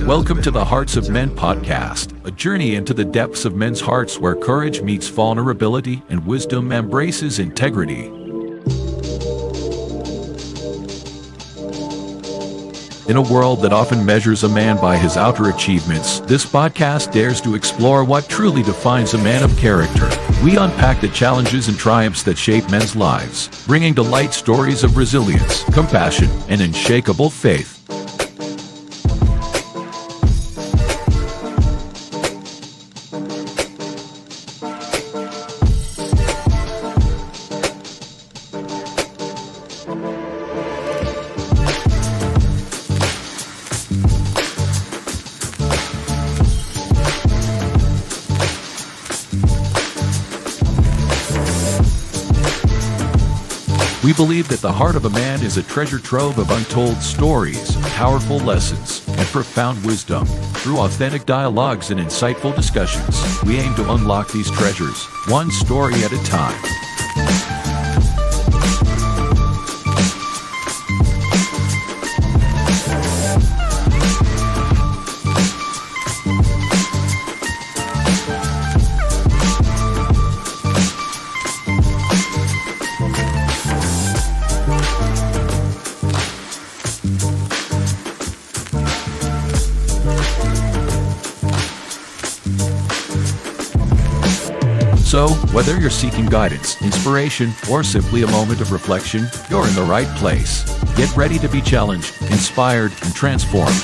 Welcome to the Hearts of Men podcast, a journey into the depths of men's hearts where courage meets vulnerability and wisdom embraces integrity. In a world that often measures a man by his outer achievements, this podcast dares to explore what truly defines a man of character. We unpack the challenges and triumphs that shape men's lives, bringing to light stories of resilience, compassion, and unshakable faith. We believe that the heart of a man is a treasure trove of untold stories, powerful lessons, and profound wisdom. Through authentic dialogues and insightful discussions, we aim to unlock these treasures, one story at a time. So, whether you're seeking guidance, inspiration, or simply a moment of reflection, you're in the right place. Get ready to be challenged, inspired, and transformed.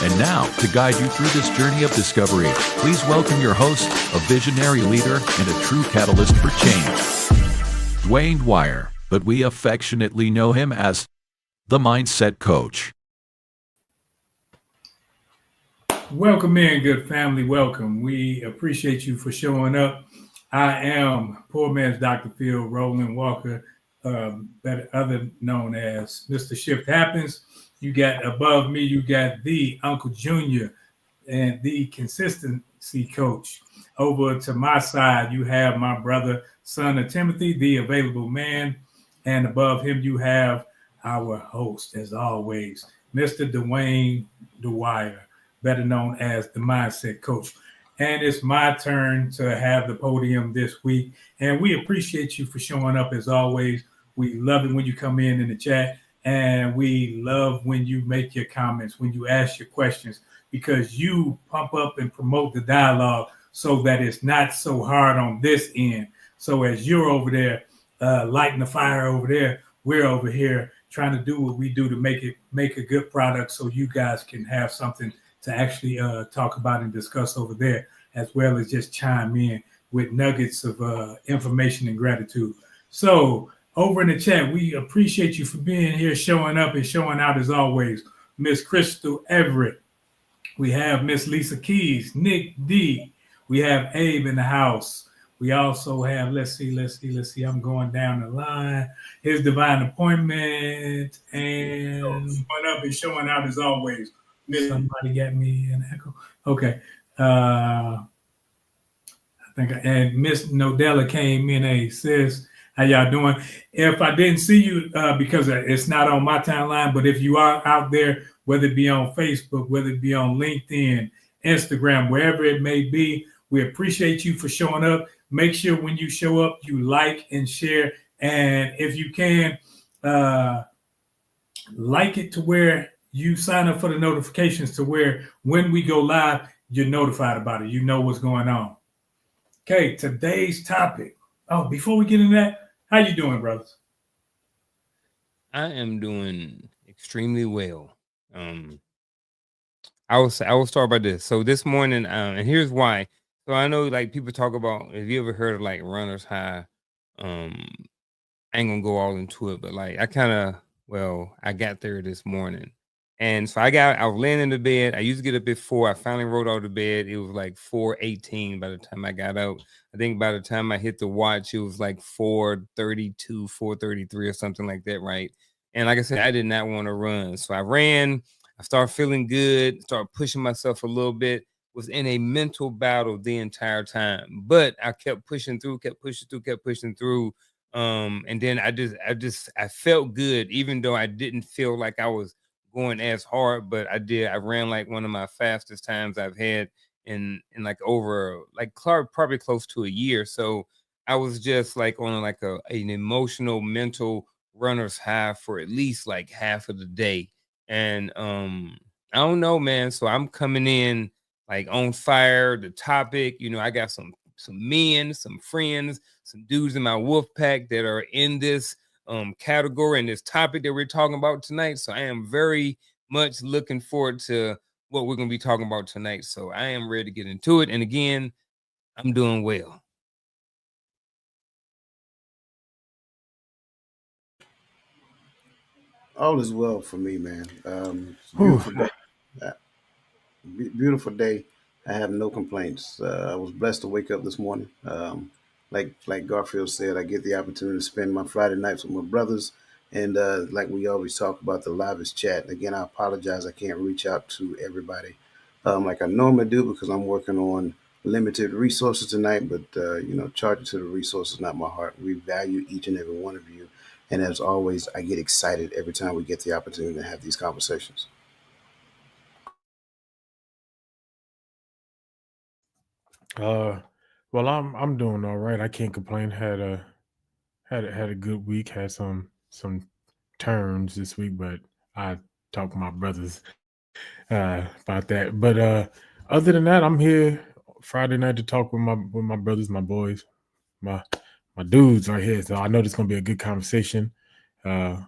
And now, to guide you through this journey of discovery, please welcome your host, a visionary leader and a true catalyst for change, Dwayne Dwyer, but we affectionately know him as the Mindset Coach. Welcome in, good family. Welcome. We appreciate you for showing up. I am poor man's Dr. Phil Roland Walker, better other known as Mr. Shift Happens. You got above me, you got the Uncle Junior and the consistency coach. Over to my side, you have my brother, son of Timothy, the available man. And above him, you have our host, as always, Mr. Dwayne Dwyer, better known as the Mindset Coach. And it's my turn to have the podium this week. And we appreciate you for showing up as always. We love it when you come in the chat. And we love when you make your comments, when you ask your questions, because you pump up and promote the dialogue so that it's not so hard on this end. So as you're over there lighting the fire over there, we're over here trying to do what we do to make a good product so you guys can have something to actually talk about and discuss over there, as well as just chime in with nuggets of information and gratitude. So over in the chat, we appreciate you for being here, showing up and showing out as always. Miss Crystal Everett. We have Miss Lisa Keys, Nick D. We have Abe in the house. We also have, let's see. I'm going down the line. His Divine Appointment and showing up and showing out as always. Somebody got me an echo. Okay. I think and Miss Nodella came in. Hey, sis, how y'all doing? If I didn't see you, because it's not on my timeline, but if you are out there, whether it be on Facebook, whether it be on LinkedIn, Instagram, wherever it may be, we appreciate you for showing up. Make sure when you show up, you like and share. And if you can, like it to where you sign up for the notifications to where when we go live, you're notified about it. You know what's going on. Okay, today's topic. Oh, before we get into that, how you doing, brothers? I am doing extremely well. I will start by this. So this morning, and here's why. So I know like people talk about, if you ever heard of like runner's high, I ain't gonna go all into it, but like I got there this morning. And so I was laying in the bed. I used to get up at 4. I finally rolled out of bed. It was like 4:18 by the time I got out. I think by the time I hit the watch, it was like 4:32, 4:33 or something like that, right? And like I said, I did not want to run. So I ran. I started feeling good, started pushing myself a little bit. was in a mental battle the entire time, but I kept pushing through, kept pushing through. And then I felt good, even though I didn't feel like I was going as hard, but I ran like one of my fastest times I've had in like over like probably close to a year. So I was just like on like an emotional, mental runner's high for at least like half of the day. And I don't know, man. So I'm coming in like on fire. The topic, I got some men, some friends, some dudes in my wolf pack that are in this category and this topic that we're talking about tonight. So I am very much looking forward to what we're going to be talking about tonight. So I am ready to get into it. And again, I'm doing well. All is well for me, man. It's a beautiful day. Uh, Beautiful day. I have no complaints. I was blessed to wake up this morning. Like Garfield said, I get the opportunity to spend my Friday nights with my brothers, and like we always talk about, the livest chat. Again, I apologize. I can't reach out to everybody like I normally do because I'm working on limited resources tonight. But charging to the resources, not my heart. We value each and every one of you, and as always, I get excited every time we get the opportunity to have these conversations. Well, I'm doing all right. I can't complain. Had a good week. Had some turns this week, but I talked to my brothers about that. But other than that, I'm here Friday night to talk with my brothers, my boys, my my dudes right here. So I know this gonna be a good conversation. And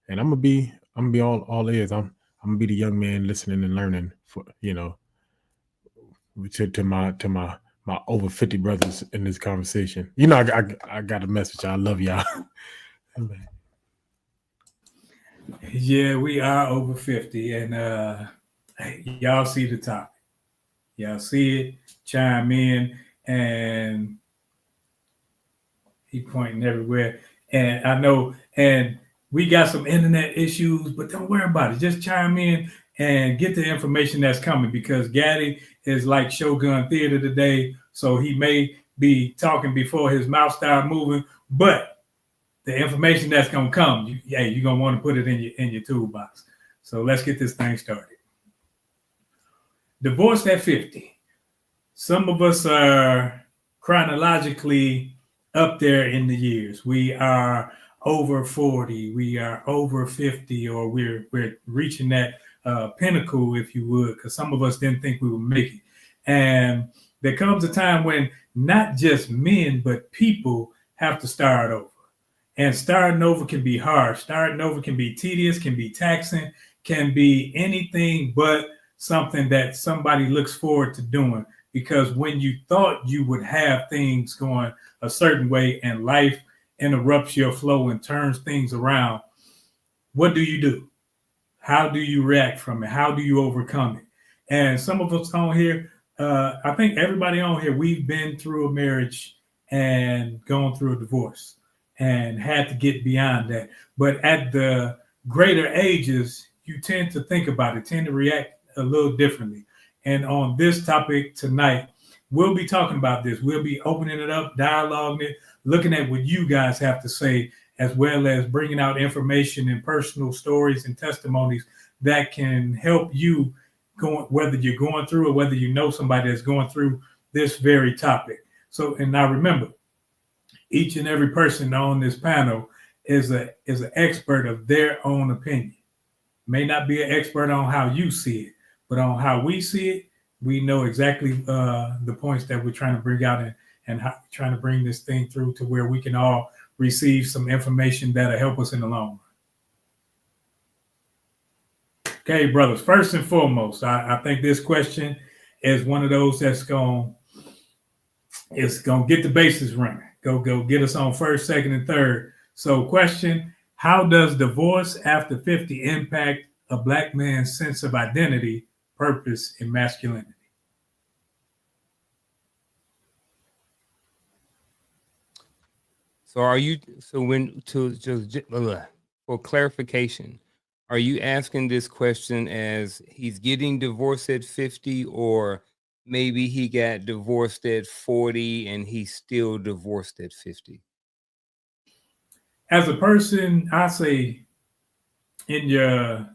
I'm gonna be all ears. I'm gonna be the young man listening and learning for to my over 50 brothers in this conversation. I got a message. I love y'all. Yeah, we are over 50, and y'all see the topic. Y'all see it, chime in, and he pointing everywhere. And I know, and we got some internet issues, but don't worry about it. Just chime in and get the information that's coming, because Gaddy is like Shogun Theater today, so he may be talking before his mouth start moving, but the information that's gonna come, you're gonna want to put it in your toolbox. So let's get this thing started. Divorced at 50. Some of us are chronologically up there in the years. We are over 40, we are over 50, or we're reaching that pinnacle, if you would, because some of us didn't think we would make it. And there comes a time when not just men, but people have to start over. And starting over can be hard. Starting over can be tedious, can be taxing, can be anything but something that somebody looks forward to doing. Because when you thought you would have things going a certain way and life interrupts your flow and turns things around, what do? How do you react from it? How do you overcome it? And some of us on here, I think everybody on here, we've been through a marriage and gone through a divorce and had to get beyond that. But at the greater ages, you tend to think about it, tend to react a little differently. And on this topic tonight, we'll be talking about this. We'll be opening it up, dialoguing it, looking at what you guys have to say, as well as bringing out information and personal stories and testimonies that can help you, whether you're going through or whether you know somebody that's going through this very topic. So, and now remember, each and every person on this panel is an expert of their own opinion. May not be an expert on how you see it, but on how we see it, we know exactly the points that we're trying to bring out, and how, trying to bring this thing through to where we can all receive some information that'll help us in the long run. Okay, brothers, first and foremost, I think this question is one of those that's going to get the bases running. Go get us on first, second, and third. So question, how does divorce after 50 impact a Black man's sense of identity, purpose, and masculinity? So for clarification, are you asking this question as he's getting divorced at 50, or maybe he got divorced at 40 and he's still divorced at 50? As a person, I say in your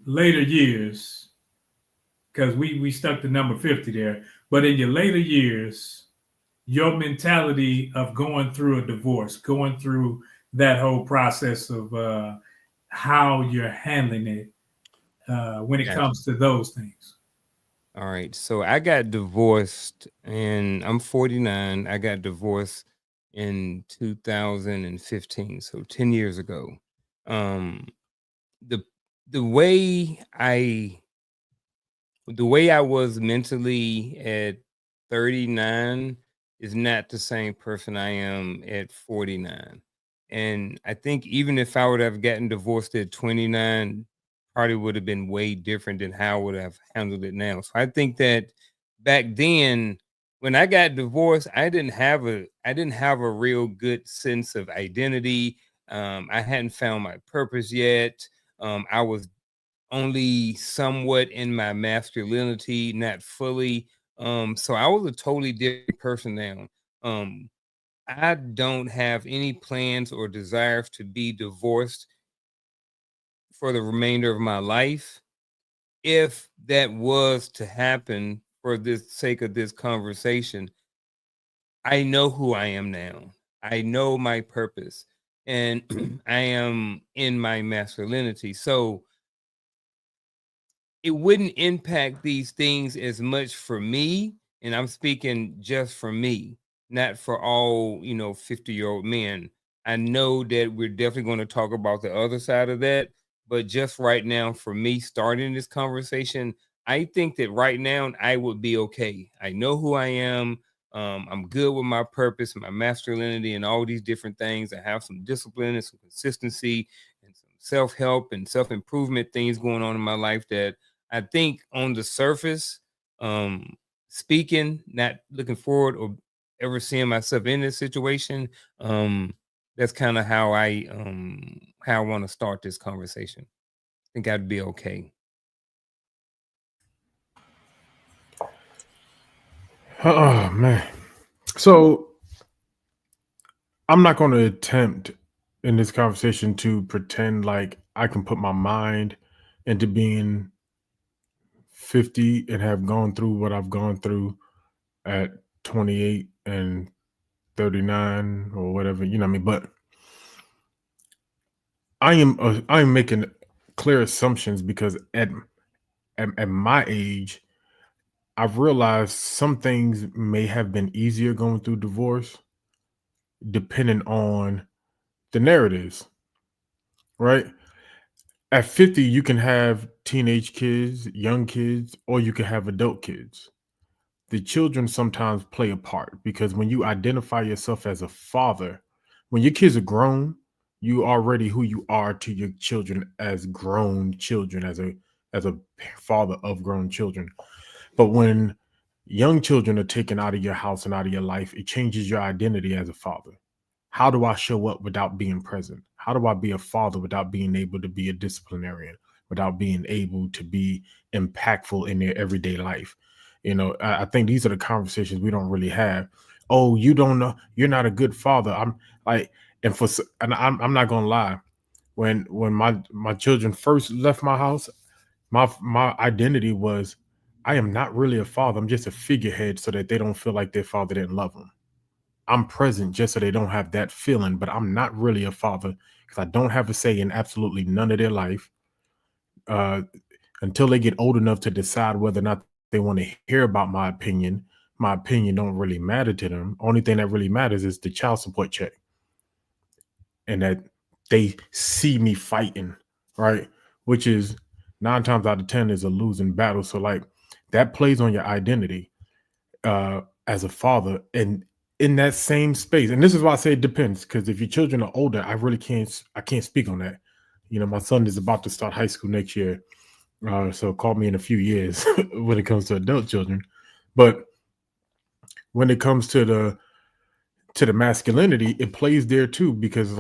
later years, because we stuck to number 50 there, but in your later years, your mentality of going through a divorce, going through that whole process of how you're handling it when it Gotcha. comes to those things. All right. So I got divorced and I'm 49. I got divorced in 2015, so 10 years ago. Um the the way I the way I was mentally at 39 is not the same person I am at 49. And I think even if I would have gotten divorced at 29, probably would have been way different than how I would have handled it now. So I think that back then when I got divorced, I didn't have a real good sense of identity. I hadn't found my purpose yet. I was only somewhat in my masculinity, not fully. So I was a totally different person now. Um, I don't have any plans or desires to be divorced for the remainder of my life. If that was to happen for the sake of this conversation, I know who I am now. I know my purpose and I am in my masculinity. So it wouldn't impact these things as much for me, and I'm speaking just for me, not for all 50-year-old men. I know that we're definitely going to talk about the other side of that, but just right now for me starting this conversation, I think that right now I would be okay. I know who I am. I'm good with my purpose, my masculinity, and all these different things. I have some discipline and some consistency and some self-help and self-improvement things going on in my life that I think on the surface, speaking, not looking forward or ever seeing myself in this situation, that's kind of how I want to start this conversation. I think I'd be okay. Oh man. So I'm not going to attempt in this conversation to pretend like I can put my mind into being 50 and have gone through what I've gone through at 28 and 39 or whatever, you know what I mean? But I am making clear assumptions because at my age, I've realized some things may have been easier going through divorce depending on the narratives, right? At 50, you can have teenage kids, young kids, or you can have adult kids. The children sometimes play a part because when you identify yourself as a father, when your kids are grown, you already who you are to your children as grown children, as a father of grown children. But when young children are taken out of your house and out of your life, it changes your identity as a father. How do I show up without being present? How do I be a father without being able to be a disciplinarian, without being able to be impactful in their everyday life? I think these are the conversations we don't really have. Oh, you don't know, you're not a good father. I'm like, and I'm not gonna lie. When my children first left my house, my identity was I am not really a father. I'm just a figurehead so that they don't feel like their father didn't love them. I'm present just so they don't have that feeling, but I'm not really a father because I don't have a say in absolutely none of their life uh, until they get old enough to decide whether or not they want to hear about my opinion. My opinion don't really matter to them. Only thing that really matters is the child support check and that they see me fighting, right? Which is 9 times out of 10 is a losing battle. So like that plays on your identity as a father and in that same space. And this is why I say it depends, because if your children are older, I can't speak on that. My son is about to start high school next year. So call me in a few years when it comes to adult children. But when it comes to the masculinity, it plays there too, because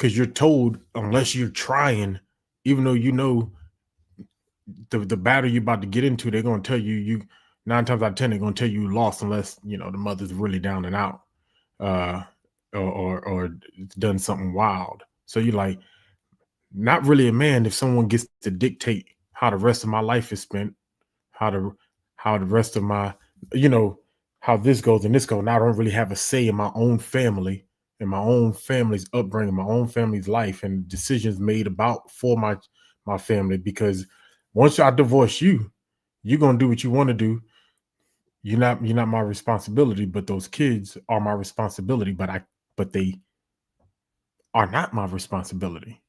you're told unless you're trying, even though the battle you're about to get into, they're gonna tell you 9 times out of 10, they're gonna tell you lost unless the mother's really down and out, uh, or done something wild. So you're like, not really a man if someone gets to dictate how the rest of my life is spent, how the rest of my, how this goes and this goes. Now I don't really have a say in my own family and my own family's upbringing, my own family's life and decisions made for my family. Because once I divorce you, you're gonna do what you want to do. You're not my responsibility, but those kids are my responsibility. But they are not my responsibility.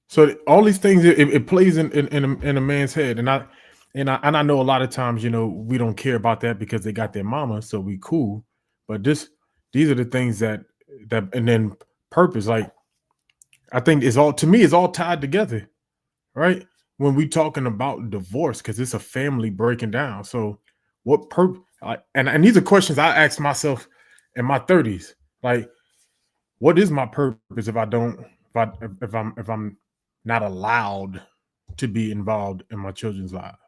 So all these things, it plays in a man's head, and I know a lot of times, we don't care about that because they got their mama, so we cool. But these are the things that and then purpose, like I think it's all, to me, it's all tied together, right? When we talking about divorce, because it's a family breaking down. So what purpose? And these are questions I asked myself in my 30s, like, what is my purpose if I don't, if I'm not allowed to be involved in my children's lives?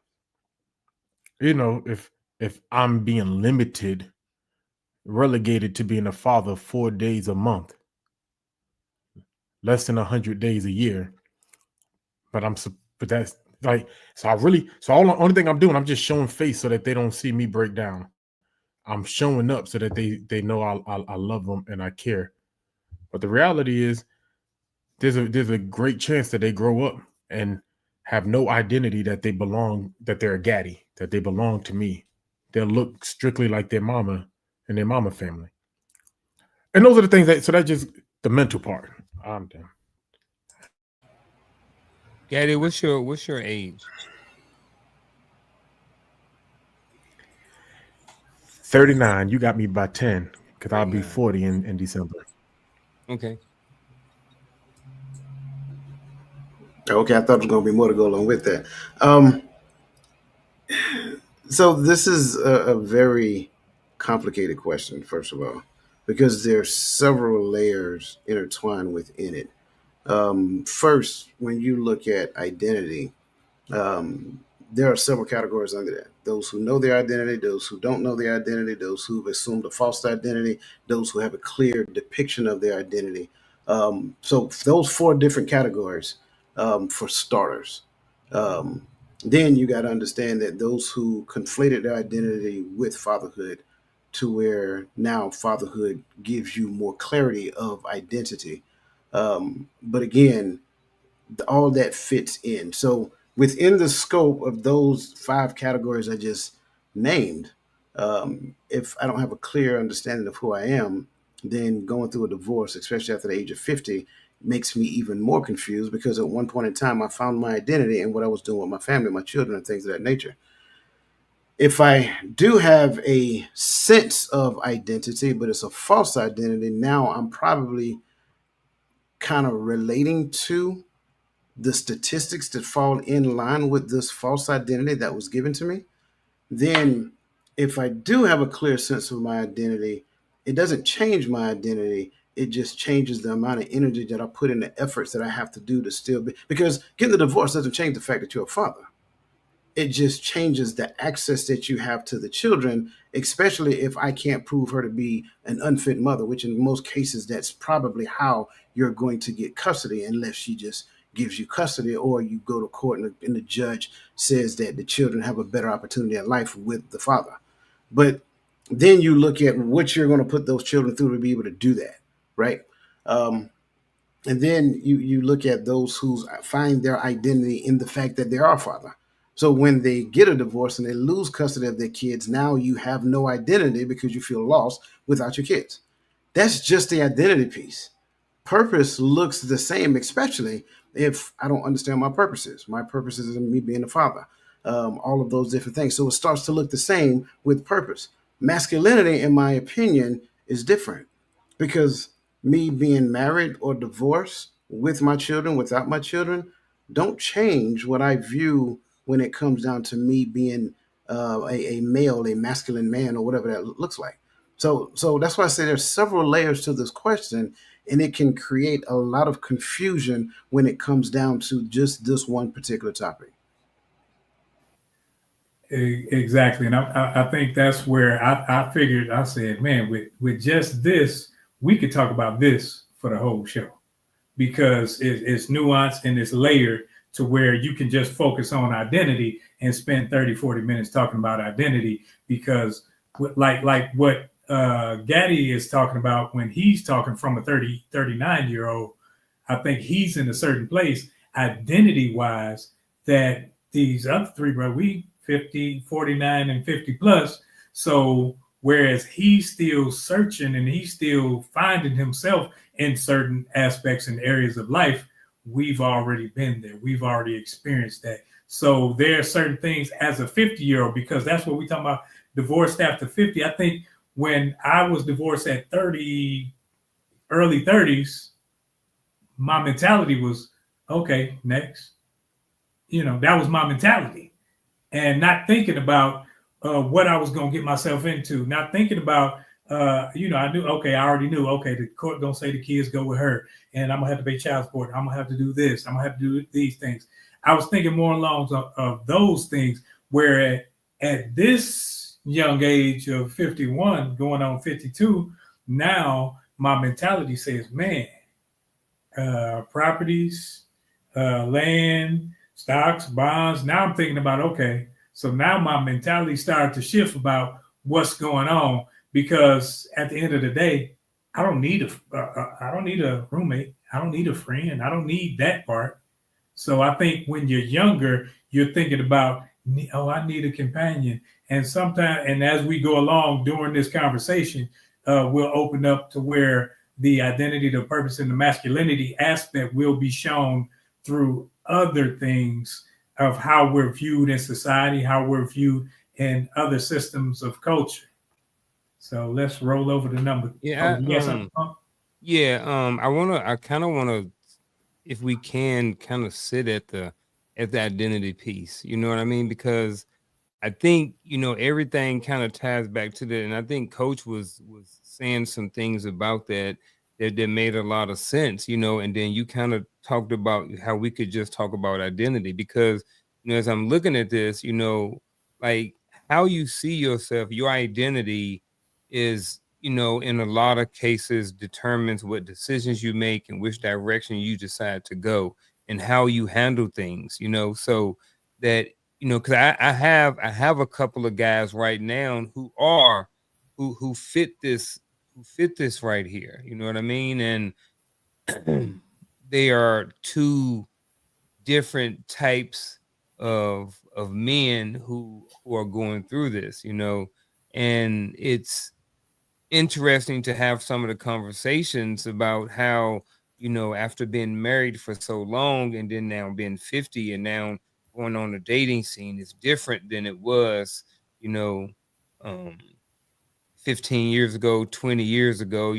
If I'm being limited, relegated to being a father 4 days a month, less than 100 days a year, but that's like, so the only thing I'm doing, I'm just showing face so that they don't see me break down. I'm showing up so that they know I love them and I care. But the reality is, there's a great chance that they grow up and have no identity that they're a gaddy, that they belong to me. They'll look strictly like their mama and their mama family. And those are the things that's just the mental part. I'm done. Gaddy, what's your age? 39. You got me by 10 because I'll be 39. 40 in December. Okay. Okay, I thought there was going to be more to go along with that. So this is a very complicated question, first of all, because there's several layers intertwined within it. First, when you look at identity, um, there are several categories under that. Those who know their identity, those who don't know their identity, those who've assumed a false identity, those who have a clear depiction of their identity. So those four different categories, for starters. Um, then you got to understand that those who conflated their identity with fatherhood, to where now fatherhood gives you more clarity of identity. But again, all that fits in. So within the scope of those five categories I just named, if I don't have a clear understanding of who I am, then going through a divorce, especially after the age of 50, makes me even more confused, because at one point in time I found my identity in what I was doing with my family, my children, and things of that nature. If I do have a sense of identity, but it's a false identity, now I'm probably kind of relating to the statistics that fall in line with this false identity that was given to me. Then if I do have a clear sense of my identity, it doesn't change my identity. It just changes the amount of energy that I put in, the efforts that I have to do to still be, because getting the divorce doesn't change the fact that you're a father. It just changes the access that you have to the children, especially if I can't prove her to be an unfit mother, which in most cases, that's probably how you're going to get custody, unless she just gives you custody, or you go to court and the judge says that the children have a better opportunity in life with the father. But then you look at what you're going to put those children through to be able to do that, right? Um, and then you look at those who find their identity in the fact that they are a father. So when they get a divorce and they lose custody of their kids, now you have no identity because you feel lost without your kids. That's just the identity piece. Purpose looks the same, especially if I don't understand my purposes. My purpose is me being a father, all of those different things. So it starts to look the same with purpose. Masculinity, in my opinion, is different, because me being married or divorced, with my children, without my children, don't change what I view when it comes down to me being a male, a masculine man, or whatever that looks like. So that's why I say there's several layers to this question, and it can create a lot of confusion when it comes down to just this one particular topic. Exactly. And I think that's where I figured, I said, man, with just this, we could talk about this for the whole show because it's nuanced and it's layered to where you can just focus on identity and spend 30, 40 minutes talking about identity because like what Gaddy is talking about when he's talking from a 39-year-old, I think he's in a certain place identity wise that these other three, bro, we 50, 49, and 50 plus. So whereas he's still searching and he's still finding himself in certain aspects and areas of life, we've already been there. We've already experienced that. So there are certain things as a 50-year-old, because that's what we talk about, divorced after 50. I think when I was divorced at 30, early 30s, my mentality was, okay, next. That was my mentality. And not thinking about what I was going to get myself into, not thinking about, I knew, okay, I already knew, okay, the court going to say the kids go with her and I'm going to have to pay child support. I'm going to have to do this. I'm going to have to do these things. I was thinking more along of those things, where at this young age of 51, going on 52, now my mentality says, man, properties, land, stocks, bonds. Now I'm thinking about, okay, so now my mentality started to shift about what's going on, because at the end of the day, I don't need a roommate. I don't need a friend. I don't need that part. So I think when you're younger, you're thinking about, oh, I need a companion. And sometimes, and as we go along during this conversation, we'll open up to where the identity, the purpose, and the masculinity aspect will be shown through other things of how we're viewed in society, how we're viewed in other systems of culture. So let's roll over the number. Yeah, I kind of wanna, if we can, kind of sit at the identity piece. You know what I mean? Because I think, everything kind of ties back to that. And I think Coach was saying some things about that made a lot of sense, and then you kind of talked about how we could just talk about identity, because, as I'm looking at this, like how you see yourself, your identity is, in a lot of cases determines what decisions you make and which direction you decide to go and how you handle things, so that, because I have a couple of guys right now who fit this right here. You know what I mean? And they are two different types of men who are going through this, and it's interesting to have some of the conversations about how, after being married for so long and then now being 50 and now going on the dating scene is different than it was, um 15 years ago, 20 years ago.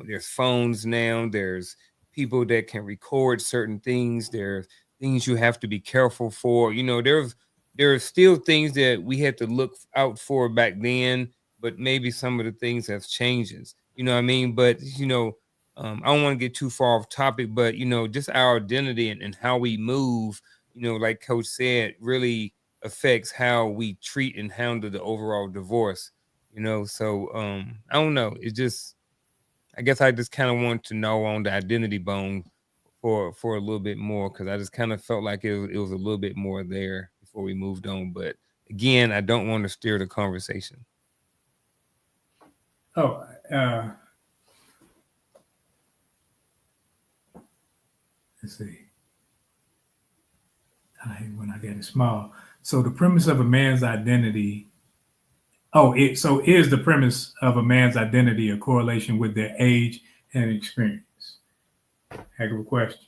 There's phones now, there's people that can record certain things, there's things you have to be careful for. There's still things that we had to look out for back then, but maybe some of the things have changed. You know what I mean? But I don't want to get too far off topic, but just our identity and how we move, like Coach said, really affects how we treat and handle the overall divorce. So I don't know, it just, I guess I just kind of want to know on the identity bone for a little bit more, because I just kind of felt like it was a little bit more there before we moved on. But again, I don't want to steer the conversation. Oh, let's see. I hate when I get it small. So the premise of a man's identity. Is the premise of a man's identity a correlation with their age and experience? Heck of a question.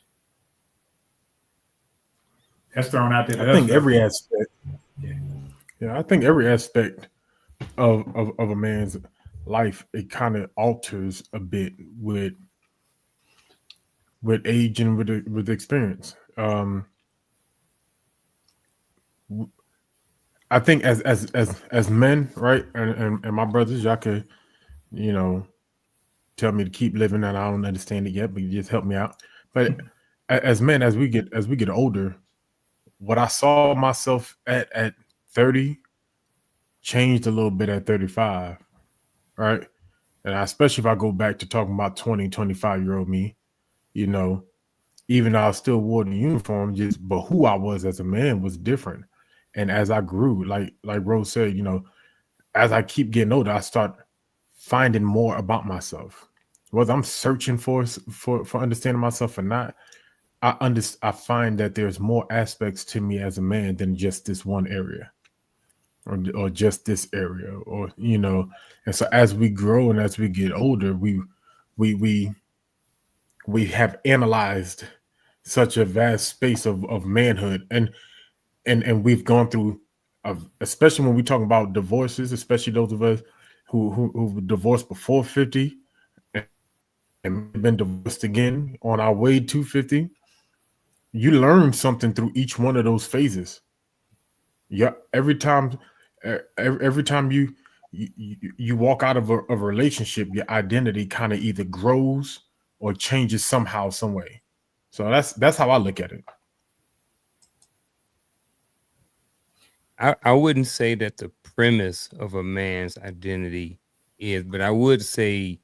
That's thrown out there. I think every aspect. Yeah, I think every aspect of a man's life, it kind of alters a bit with age and with experience. I think as men, right, and my brothers, y'all could, tell me to keep living, and I don't understand it yet, but you just help me out. But as men, as we get older, what I saw myself at 30, changed a little bit at 35, right? And especially if I go back to talking about 20, 25-year-old me, you know, even though I still wore the uniform, but who I was as a man was different. And as I grew, like Rose said, you know, as I keep getting older, I start finding more about myself. Whether I'm searching for understanding myself or not, I find that there's more aspects to me as a man than just this one area, or just this area, or you know. And so as we grow and as we get older, we have analyzed such a vast space of manhood, and we've gone through, especially when we talk about divorces, especially those of us who divorced before 50 and been divorced again on our way to 50. You learn something through each one of those phases. Yeah, every time you walk out of a relationship, your identity kind of either grows or changes somehow, some way. So that's how I look at it. I wouldn't say that the premise of a man's identity is, but I would say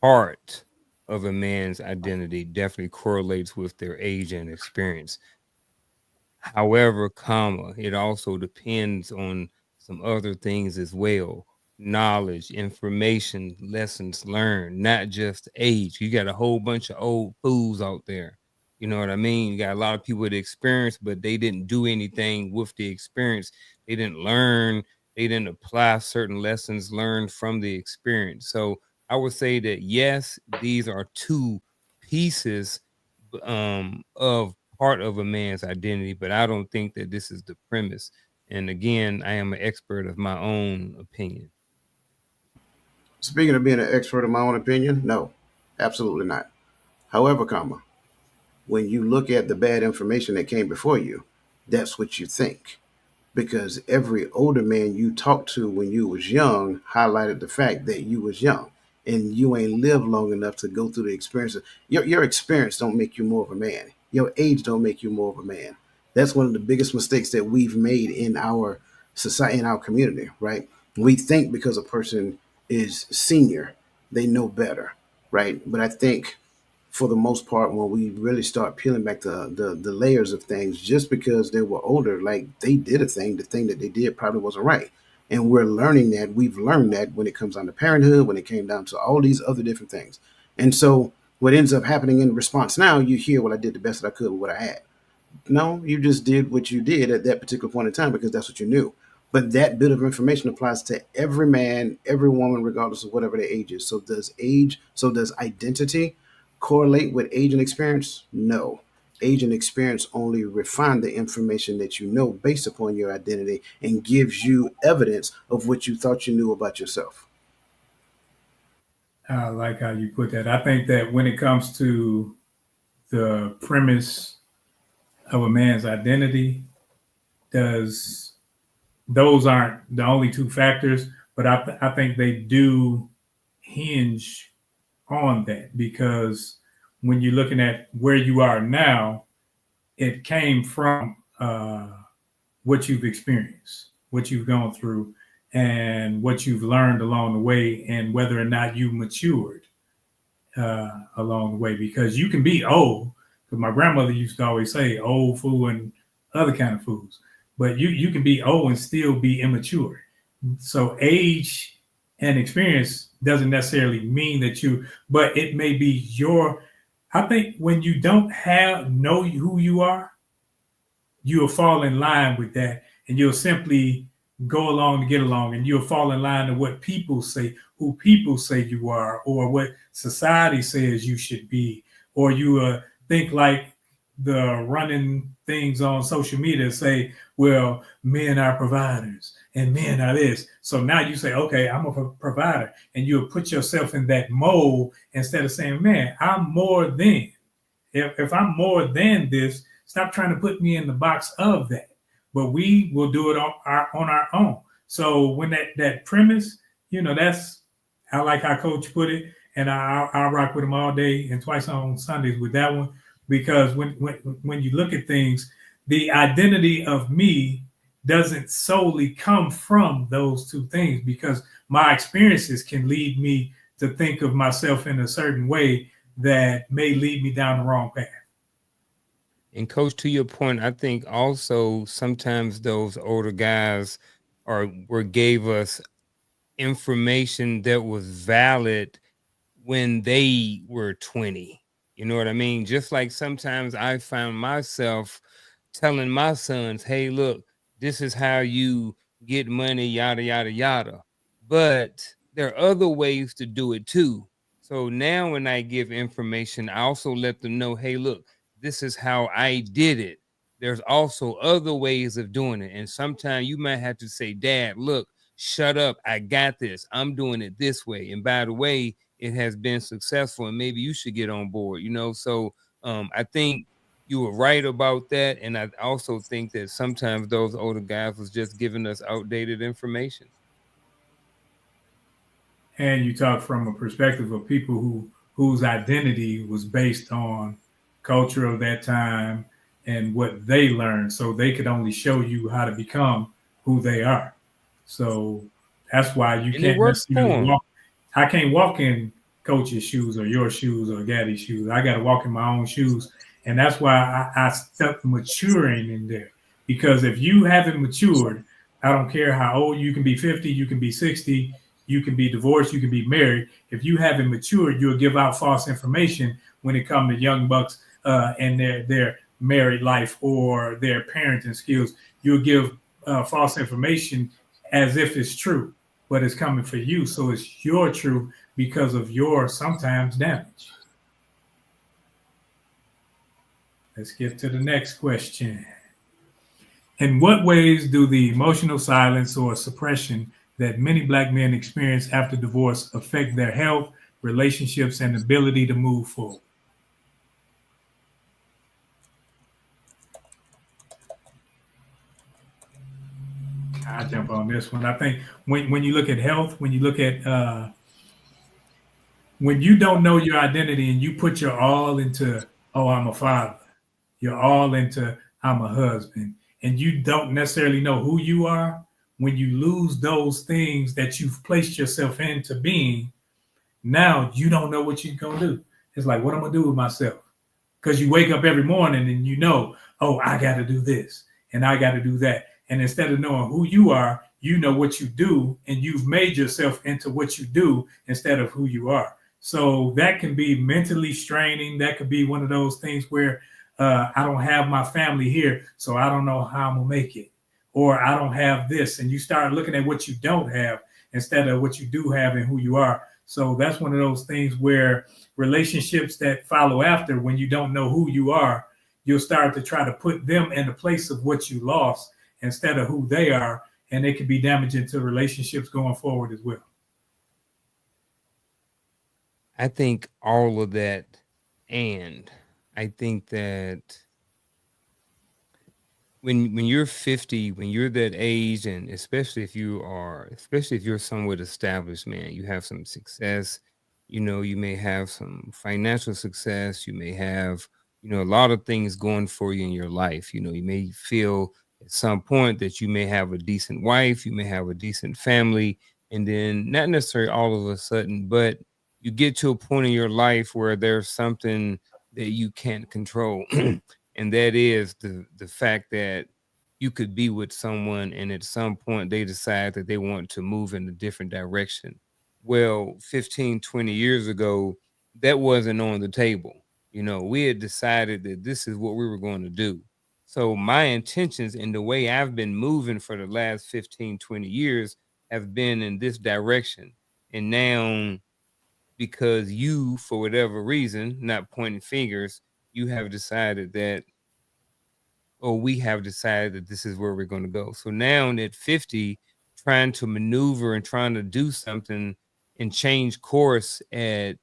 part of a man's identity definitely correlates with their age and experience. However, it also depends on some other things as well. Knowledge, information, lessons learned, not just age. You got a whole bunch of old fools out there. You know what I mean? You got a lot of people with experience, but they didn't do anything with the experience. They didn't learn, they didn't apply certain lessons learned from the experience. So I would say that yes, these are two pieces of part of a man's identity, but I don't think that this is the premise. And again, I am an expert of my own opinion. Speaking of being an expert in my own opinion, no, absolutely not. However, when you look at the bad information that came before you, that's what you think. Because every older man you talked to when you was young highlighted the fact that you was young and you ain't lived long enough to go through the experience. Your experience don't make you more of a man. Your age don't make you more of a man. That's one of the biggest mistakes that we've made in our society, in our community, right? We think because a person is senior, they know better, right? But I think for the most part, when we really start peeling back the layers of things, just because they were older, like they did the thing that they did probably wasn't right. And we're learning that. We've learned that when it comes down to parenthood, when it came down to all these other different things. And so what ends up happening in response now, you hear, well, I did the best that I could with what I had. No, you just did what you did at that particular point in time because that's what you knew. But that bit of information applies to every man, every woman, regardless of whatever their age is. So does identity correlate with age and experience? No. Age and experience only refine the information that you know based upon your identity and gives you evidence of what you thought you knew about yourself. I like how you put that. I think that when it comes to the premise of a man's identity, those aren't the only two factors, but I think they do hinge on that, because when you're looking at where you are now, it came from what you've experienced, what you've gone through, and what you've learned along the way, and whether or not you matured along the way. Because you can be old, because my grandmother used to always say old fool and other kind of fools, but you can be old and still be immature. So age and experience doesn't necessarily mean that but it may be I think when you don't know who you are, you'll fall in line with that, and you'll simply go along to get along, and you'll fall in line to what people say, who people say you are, or what society says you should be, or you think like the running things on social media say, well, men are providers and men are this. So now you say, okay, I'm a provider, and you'll put yourself in that mold instead of saying, man, I'm more than. If I'm more than this, stop trying to put me in the box of that. But we will do it on our own. So when that premise, I like how Coach put it, and I'll rock with him all day and twice on Sundays with that one, because when you look at things, the identity of me doesn't solely come from those two things, because my experiences can lead me to think of myself in a certain way that may lead me down the wrong path. And coach, to your point, I think also sometimes those older guys gave us information that was valid when they were 20. You know what I mean? Just like sometimes I found myself telling my sons, hey, look, this is how you get money, yada, yada, yada. But there are other ways to do it too. So now when I give information, I also let them know, hey, look, this is how I did it. There's also other ways of doing it. And sometimes you might have to say, Dad, look, shut up. I got this. I'm doing it this way. And by the way, it has been successful and maybe you should get on board, you know? So I think you were right about that. And I also think that sometimes those older guys was just giving us outdated information. And you talk from a perspective of people whose identity was based on culture of that time and what they learned, so they could only show you how to become who they are. So that's why you And it can't worked for necessarily them. walk. I can't walk in coach's shoes or your shoes or Gaddy's shoes. I got to walk in my own shoes. And that's why I stuck maturing in there. Because if you haven't matured, I don't care how old you can be, 50, you can be 60, you can be divorced, you can be married. If you haven't matured, you'll give out false information when it comes to young bucks and their married life or their parenting skills. You'll give false information as if it's true, but it's coming for you. So it's your truth because of your sometimes damage. Let's get to the next question. In what ways do the emotional silence or suppression that many Black men experience after divorce affect their health, relationships, and ability to move forward? I jump on this one. I think when you look at health, when you look at when you don't know your identity and you put your all into, oh, I'm a father, you're all into, I'm a husband, and you don't necessarily know who you are. When you lose those things that you've placed yourself into being, now you don't know what you're gonna do. It's like, what I'm gonna do with myself? Because you wake up every morning and you know, oh, I got to do this and I got to do that. And instead of knowing who you are, you know what you do, and you've made yourself into what you do instead of who you are. So that can be mentally straining. That could be one of those things where I don't have my family here, so I don't know how I'm gonna make it, or I don't have this, and you start looking at what you don't have instead of what you do have and who you are. So that's one of those things where relationships that follow after, when you don't know who you are, you'll start to try to put them in the place of what you lost instead of who they are, and it can be damaging to relationships going forward as well. I think all of that, and I think that when you're 50, when you're that age, and especially if you're somewhat established, man, you have some success, you know, you may have some financial success, you may have, you know, a lot of things going for you in your life. You know, you may feel at some point that you may have a decent wife, you may have a decent family, and then not necessarily all of a sudden, but you get to a point in your life where there's something that you can't control. And that is the fact that you could be with someone and at some point they decide that they want to move in a different direction. Well, 15, 20 years ago, that wasn't on the table. You know, we had decided that this is what we were going to do. So my intentions and the way I've been moving for the last 15, 20 years have been in this direction. And now, because you, for whatever reason, not pointing fingers, you have decided that, or we have decided that this is where we're going to go. So now at 50, trying to maneuver and trying to do something and change course after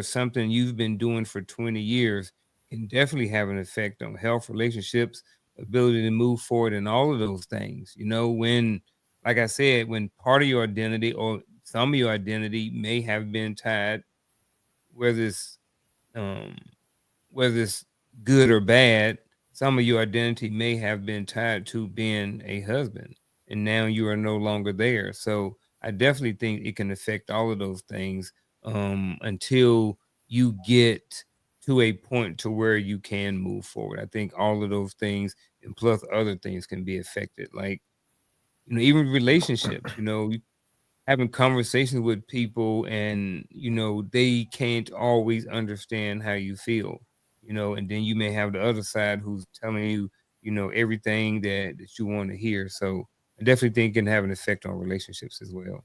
something you've been doing for 20 years can definitely have an effect on health, relationships, ability to move forward, and all of those things. You know, when, like I said, when part of your identity or some of your identity may have been tied, whether it's um, whether it's good or bad, some of your identity may have been tied to being a husband, and now you are no longer there. So I definitely think it can affect all of those things until you get to a point to where you can move forward. I think all of those things and plus other things can be affected. Like, even relationships, having conversations with people and, they can't always understand how you feel, and then you may have the other side who's telling you, everything that you want to hear. So I definitely think it can have an effect on relationships as well.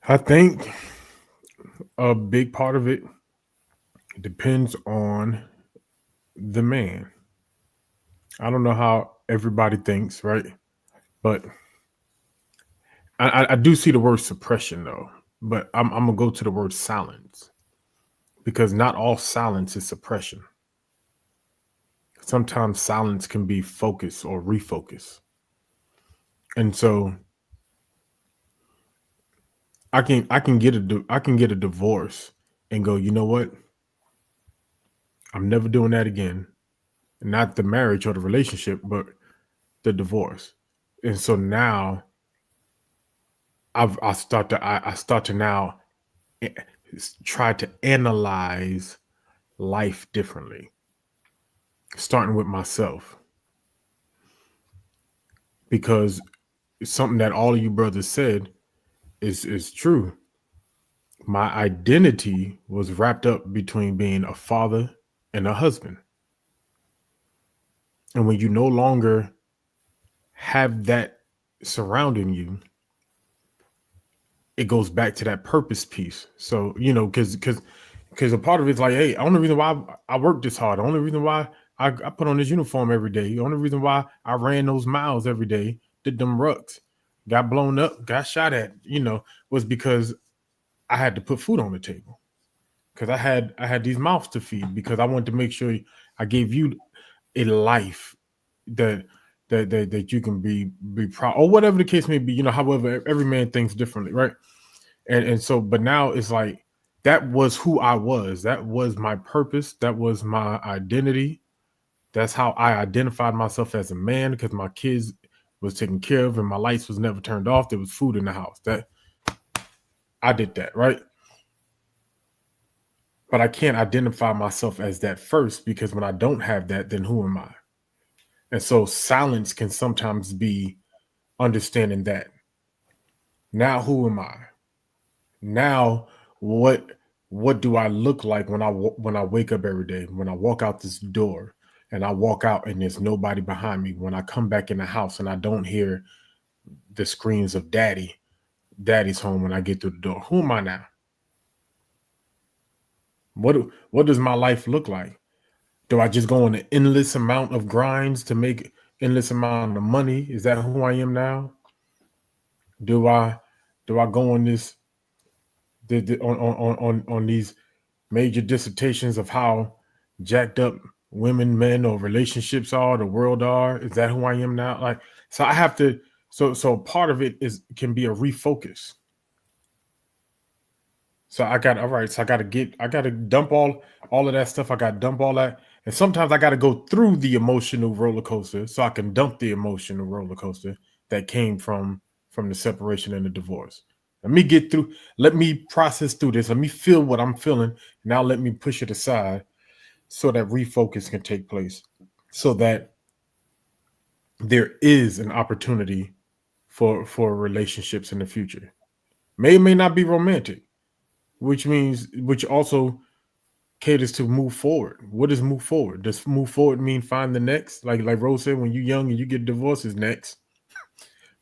I think a big part of it depends on the man. I don't know how everybody thinks, right? But I do see the word suppression though. But I'm gonna go to the word silence, because not all silence is suppression. Sometimes silence can be focus or refocus. And so I can get a divorce and go, you know what? I'm never doing that again. Not the marriage or the relationship, but the divorce. And so now I start to now try to analyze life differently, starting with myself, because something that all of you brothers said is true. My identity was wrapped up between being a father and a husband. And when you no longer have that surrounding you, it goes back to that purpose piece. So, because a part of it's like, hey, the only reason why I work this hard, the only reason why I put on this uniform every day, the only reason why I ran those miles every day, did them rucks, got blown up, got shot at, was because I had to put food on the table. Because I had these mouths to feed, because I wanted to make sure I gave you a life that you can be proud, or whatever the case may be, however every man thinks differently, right? And so, but now it's like, that was who I was, that was my purpose, that was my identity, that's how I identified myself as a man, because my kids was taken care of and my lights was never turned off, there was food in the house, that I did that, right? But I can't identify myself as that first, because when I don't have that, then who am I? And so silence can sometimes be understanding that. Now, who am I? Now, what do I look like when I wake up every day, when I walk out this door and I walk out and there's nobody behind me, when I come back in the house and I don't hear the screams of daddy's home when I get through the door? Who am I now? What does my life look like? Do I just go on an endless amount of grinds to make endless amount of money? Is that who I am now? Do I go on this on these major dissertations of how jacked up women, men, or relationships are, the world are? Is that who I am now? Like, so I have to. So part of it can be a refocus. So I got to dump all of that stuff. I got to dump all that. And sometimes I got to go through the emotional roller coaster so I can dump the emotional roller coaster that came from the separation and the divorce. Let me process through this. Let me feel what I'm feeling. Now let me push it aside so that refocus can take place, so that there is an opportunity for relationships in the future. May or may not be romantic, which also caters to move forward. What does move forward? Does move forward mean find the next? Like Rose said, when you're young and you get divorced, is next.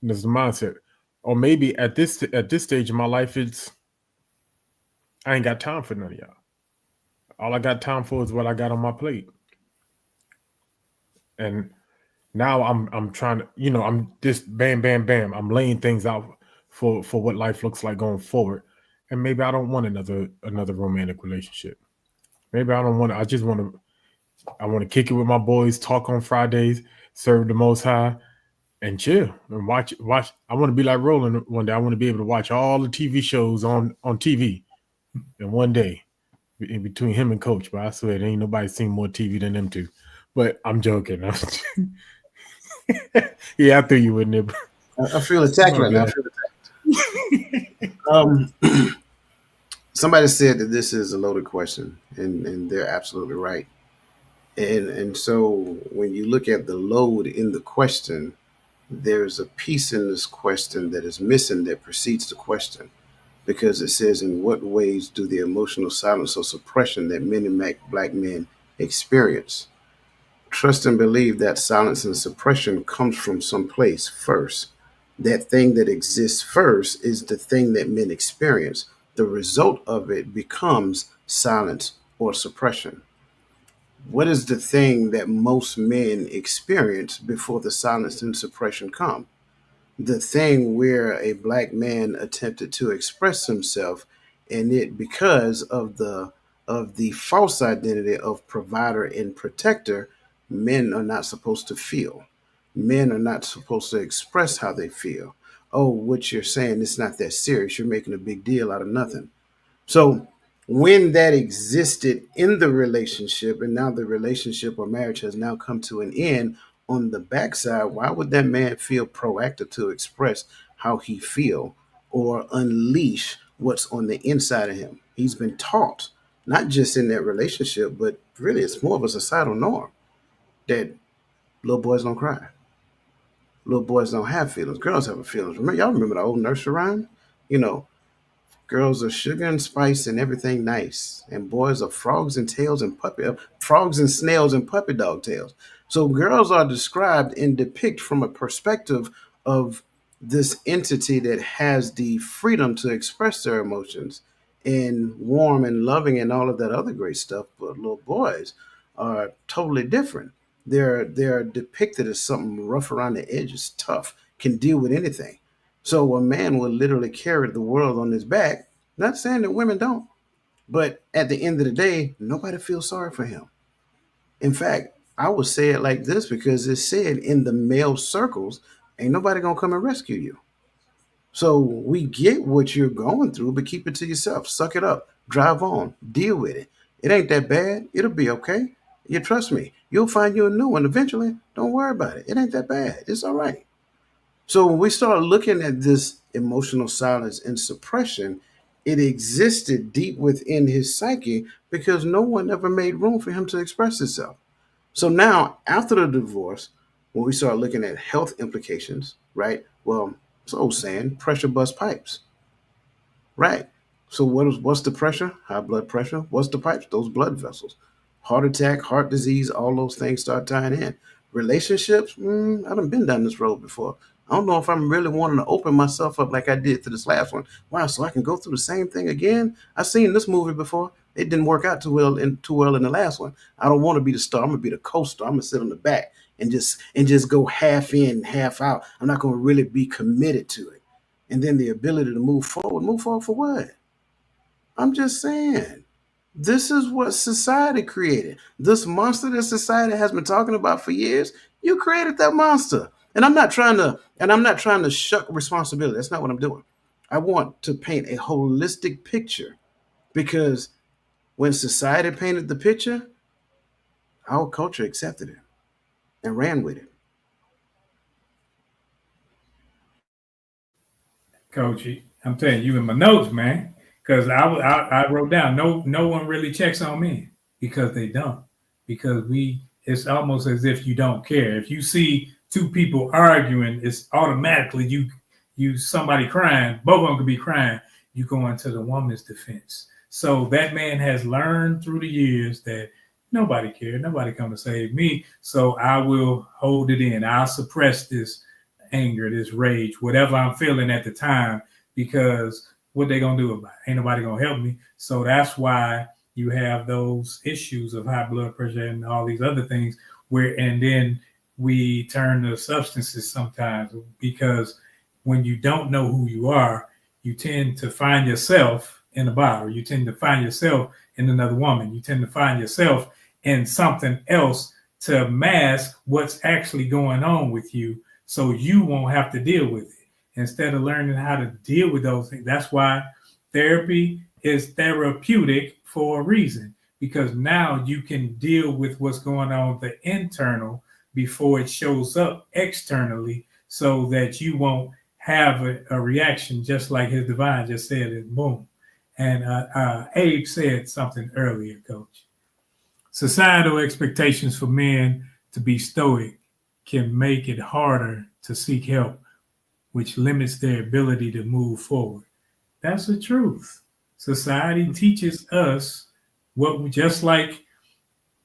That's the mindset. Or maybe at this stage of my life, it's I ain't got time for none of y'all. All I got time for is what I got on my plate. And now I'm trying to, I'm just bam, bam, bam. I'm laying things out for what life looks like going forward. And maybe I don't want another romantic relationship. Maybe I don't want to. I want to kick it with my boys, talk on Fridays, serve the Most High, and chill and watch. I want to be like Roland one day. I want to be able to watch all the TV shows on TV in one day. in between him and Coach, but I swear there ain't nobody seen more TV than them two. But I'm joking. Yeah, I threw you in there. I feel attacked right now. I feel attacked. Somebody said that this is a loaded question, and they're absolutely right. And so when you look at the load in the question, there's a piece in this question that is missing that precedes the question, because it says, in what ways do the emotional silence or suppression that many black men experience? Trust and believe that silence and suppression comes from someplace first. That thing that exists first is the thing that men experience. The result of it becomes silence or suppression. What is the thing that most men experience before the silence and suppression come? The thing where a black man attempted to express himself, and it, because of the false identity of provider and protector, men are not supposed to feel. Men are not supposed to express how they feel. Oh, what you're saying, it's not that serious. You're making a big deal out of nothing. So when that existed in the relationship, and now the relationship or marriage has now come to an end, on the backside, why would that man feel proactive to express how he feel or unleash what's on the inside of him? He's been taught, not just in that relationship, but really it's more of a societal norm that little boys don't cry. Little boys don't have feelings. Girls have feelings. Y'all remember the old nursery rhyme? You know, girls are sugar and spice and everything nice, and boys are frogs and frogs and snails and puppy dog tails. So girls are described and depicted from a perspective of this entity that has the freedom to express their emotions and warm and loving and all of that other great stuff. But little boys are totally different. They're depicted as something rough around the edges, tough, can deal with anything. So a man will literally carry the world on his back. Not saying that women don't, but at the end of the day, nobody feels sorry for him. In fact, I would say it like this, because it's said in the male circles, ain't nobody gonna come and rescue you. So we get what you're going through, but keep it to yourself. Suck it up. Drive on. Deal with it. It ain't that bad. It'll be okay. You trust me. You'll find you a new one eventually. Don't worry about it. It ain't that bad. It's all right. So when we start looking at this emotional silence and suppression, it existed deep within his psyche because no one ever made room for him to express himself. So now, after the divorce, when we start looking at health implications, right? Well, it's old saying, pressure busts pipes. Right. So what's the pressure? High blood pressure. What's the pipes? Those blood vessels. Heart attack, heart disease, all those things start tying in. Relationships, I done been down this road before. I don't know if I'm really wanting to open myself up like I did to this last one. Wow, so I can go through the same thing again? I've seen this movie before. It didn't work out too well in the last one. I don't want to be the star. I'm gonna be the co-star. I'm gonna sit on the back and just go half in, half out. I'm not gonna really be committed to it. And then the ability to move forward. Move forward for what? I'm just saying. This is what society created. This monster that society has been talking about for years, you created that monster. And I'm not trying to shuck responsibility. That's not what I'm doing. I want to paint a holistic picture, because when society painted the picture, our culture accepted it and ran with it. Coach, I'm telling you in my notes, man, because I wrote down no one really checks on me, because they don't, because it's almost as if you don't care. If you see two people arguing, it's automatically you somebody crying, both of them could be crying, you go into the woman's defense. So that man has learned through the years that nobody cares, nobody come to save me, so I will hold it in. I'll suppress this anger, this rage, whatever I'm feeling at the time, because what they gonna do about it? Ain't nobody gonna help me. So that's why you have those issues of high blood pressure and all these other things, and then we turn to substances sometimes, because when you don't know who you are, you tend to find yourself in a bottle. You tend to find yourself in another woman. You tend to find yourself in something else to mask what's actually going on with you, so you won't have to deal with it. Instead of learning how to deal with those things. That's why therapy is therapeutic for a reason, because now you can deal with what's going on the internal before it shows up externally, so that you won't have a reaction just like his divine just said, and boom. And Abe said something earlier, Coach. Societal expectations for men to be stoic can make it harder to seek help, which limits their ability to move forward. That's the truth. Society teaches us what, just like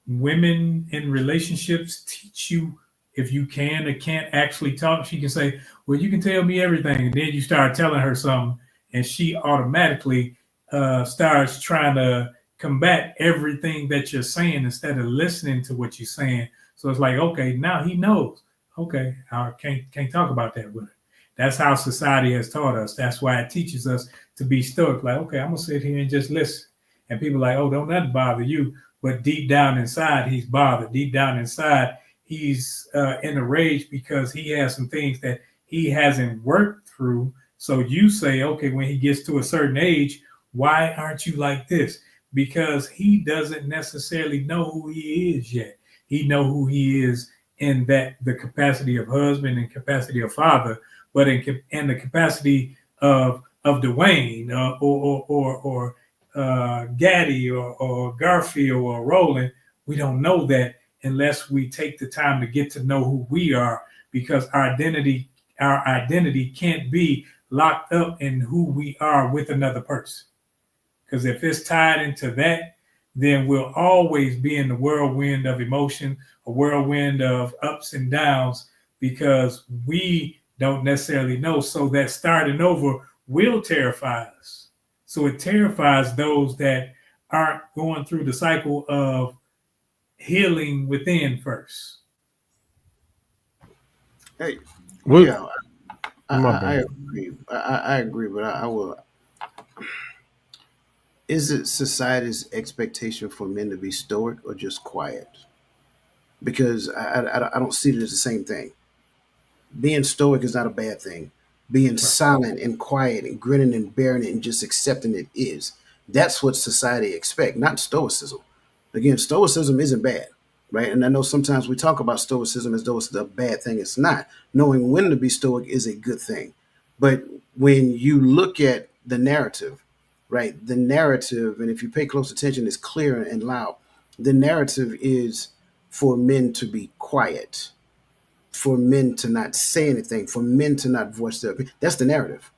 women in relationships teach you, if you can or can't actually talk, she can say, well, you can tell me everything. And then you start telling her something, and she automatically starts trying to combat everything that you're saying instead of listening to what you're saying. So it's like, okay, now he knows. Okay, I can't talk about that with her. That's how society has taught us. That's why it teaches us to be stoic. Like, okay, I'm gonna sit here and just listen. And people are like, oh, don't let it bother you. But deep down inside, he's bothered. Deep down inside, he's in a rage because he has some things that he hasn't worked through. So you say, okay, when he gets to a certain age, why aren't you like this? Because he doesn't necessarily know who he is yet. He know who he is in that the capacity of husband and capacity of father, but in the capacity of Dwayne or Gaddy or Garfield or Roland, we don't know that unless we take the time to get to know who we are, because our identity can't be locked up in who we are with another person. Because if it's tied into that, then we'll always be in the whirlwind of emotion, a whirlwind of ups and downs, because we don't necessarily know. So that starting over will terrify us. So it terrifies those that aren't going through the cycle of healing within first. Hey, Well, yeah, I agree. I agree, but I will. Is it society's expectation for men to be stoic or just quiet? Because I don't see it as the same thing. Being stoic is not a bad thing. Being silent and quiet and grinning and bearing it and just accepting it is. That's what society expects, not stoicism. Again, stoicism isn't bad, right? And I know sometimes we talk about stoicism as though it's a bad thing. It's not. Knowing when to be stoic is a good thing. But when you look at the narrative, right, the narrative, and if you pay close attention, is clear and loud. The narrative is for men to be quiet, for men to not say anything, for men to not voice their opinion. That's the narrative.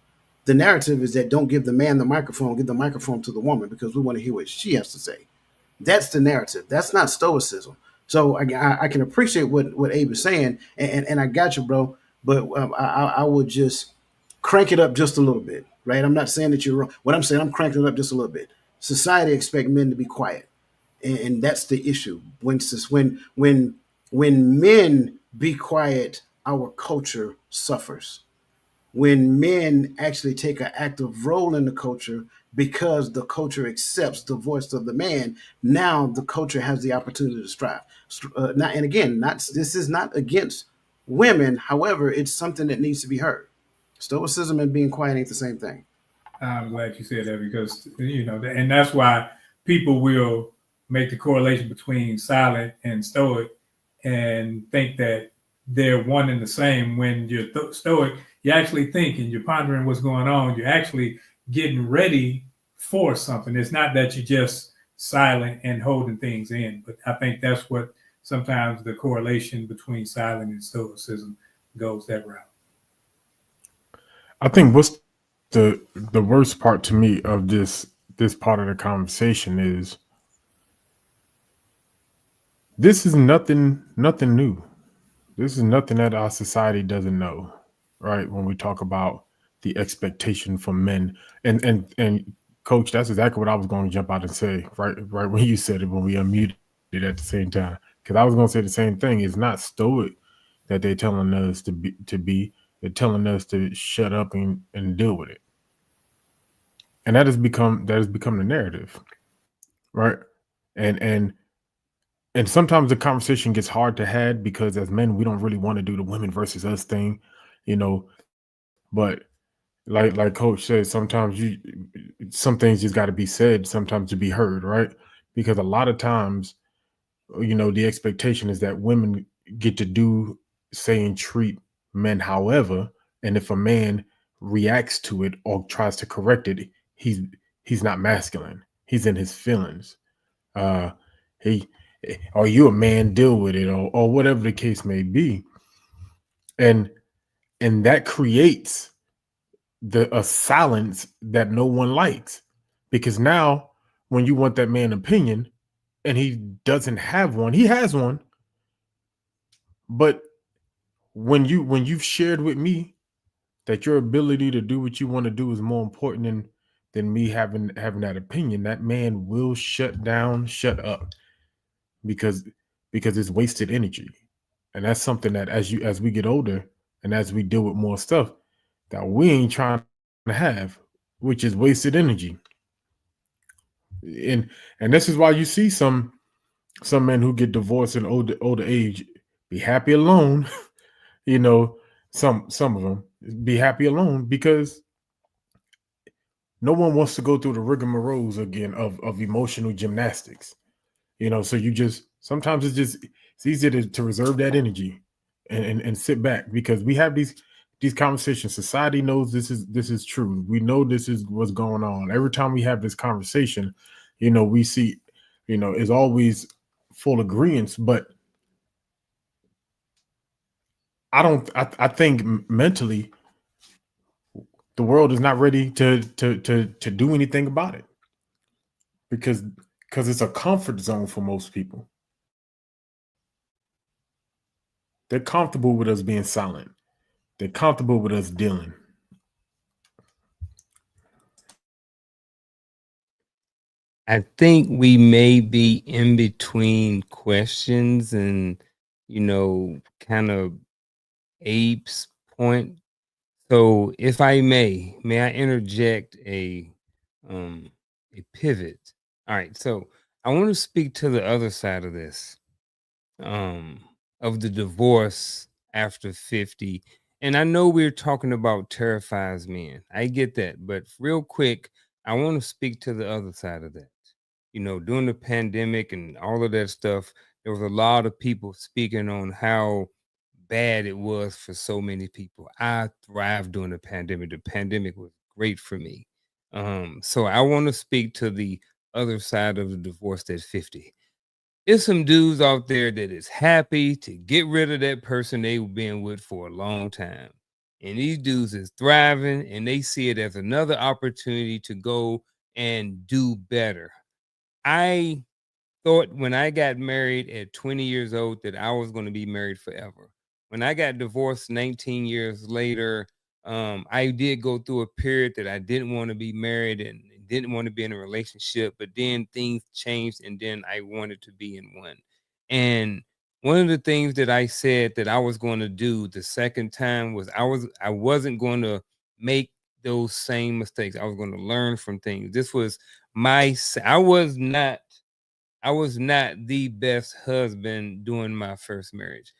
The narrative is that don't give the man the microphone, give the microphone to the woman because we want to hear what she has to say. That's the narrative. That's not stoicism. So I can appreciate what Abe is saying, and I got you, bro. But I would just crank it up just a little bit, right? I'm not saying that you're wrong. What I'm saying, I'm cranking it up just a little bit. Society expects men to be quiet, and that's the issue. When men be quiet, our culture suffers. When men actually take an active role in the culture because the culture accepts the voice of the man, now the culture has the opportunity to strive. Now, and again, this is not against women. However, it's something that needs to be heard. Stoicism and being quiet ain't the same thing. I'm glad you said that, because, and that's why people will make the correlation between silent and stoic and think that they're one and the same. When you're stoic, you're actually thinking, you're pondering what's going on, you're actually getting ready for something. It's not that you're just silent and holding things in. But I think that's what sometimes the correlation between silent and stoicism goes that route. I think what's the worst part to me of this part of the conversation is this is nothing new. This is nothing that our society doesn't know, right? When we talk about the expectation for men, and Coach, that's exactly what I was going to jump out and say, right when you said it, when we unmuted it at the same time, because I was going to say the same thing. It's not stoic that they're telling us to be. They're telling us to shut up and deal with it, and that has become the narrative, right? And sometimes the conversation gets hard to have because as men, we don't really want to do the women versus us thing, but like Coach said, sometimes some things just got to be said, sometimes to be heard, right? Because a lot of times, the expectation is that women get to do, say, and treat men however, and if a man reacts to it or tries to correct it, he's not masculine. He's in his feelings. Uh, he or you a man, deal with it, or whatever the case may be, and that creates a silence that no one likes, because now when you want that man opinion and he doesn't have one, he has one, but when you've shared with me that your ability to do what you want to do is more important than me having that opinion, that man will shut down, shut up, because it's wasted energy. And that's something that as we get older and as we deal with more stuff that we ain't trying to have, which is wasted energy. And this is why you see some men who get divorced in older age be happy alone. you know some of them be happy alone because no one wants to go through the rigmaroles again of emotional gymnastics. So you just sometimes it's easier to reserve that energy and sit back, because we have these conversations. Society knows this is true. We know this is what's going on. Every time we have this conversation, we see, is always full agreements, but I think mentally the world is not ready to do anything about it, because it's a comfort zone for most people. They're comfortable with us being silent. They're comfortable with us dealing. I think we may be in between questions and, kind of Abe's point. So if I may I interject a pivot? All right. So I want to speak to the other side of this, um, of the divorce after 50. And I know we're talking about terrifies men. I get that. But real quick, I want to speak to the other side of that. During the pandemic and all of that stuff, there was a lot of people speaking on how bad it was for so many people. I thrived during the pandemic. The pandemic was great for me. So I want to speak to the other side of the divorce at 50. There's some dudes out there that is happy to get rid of that person they've been with for a long time. And these dudes is thriving and they see it as another opportunity to go and do better. I thought when I got married at 20 years old that I was going to be married forever. When I got divorced 19 years later, I did go through a period that I didn't want to be married and didn't want to be in a relationship, but then things changed and then I wanted to be in one. And one of the things that I said that I was going to do the second time was I wasn't going to make those same mistakes. I was going to learn from things. This was I was not the best husband during my first marriage.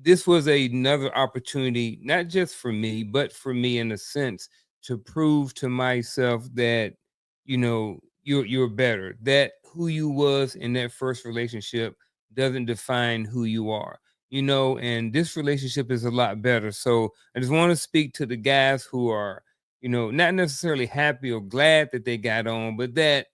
This was another opportunity, not just for me, but for me in a sense to prove to myself that, you're better. That who you was in that first relationship doesn't define who you are. And this relationship is a lot better. So I just want to speak to the guys who are, not necessarily happy or glad that they got on, but that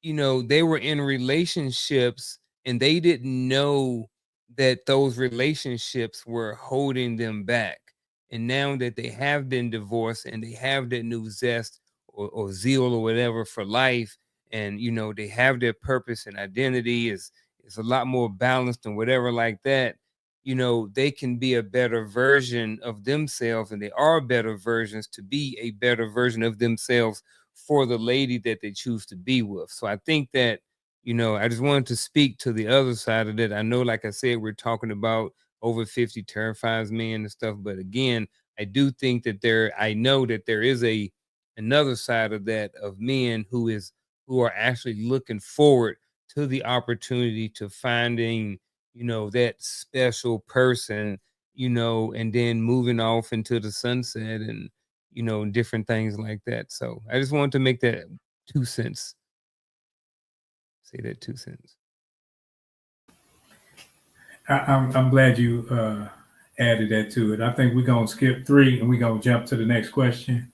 they were in relationships and they didn't know that those relationships were holding them back. And now that they have been divorced and they have that new zest or zeal or whatever for life, and they have their purpose and identity is a lot more balanced and whatever like that, they can be a better version of themselves, and they are better versions to be a better version of themselves for the lady that they choose to be with. So I think that, I just wanted to speak to the other side of that. I know, like I said, we're talking about over 50 terrifies men and stuff. But again, I do think that I know that there is another side of that of men who are actually looking forward to the opportunity to finding, that special person, and then moving off into the sunset and different things like that. So I just wanted to make that 2 cents. Say that 2 cents. I'm glad you added that to it. I think we're going to skip 3 and we're going to jump to the next question.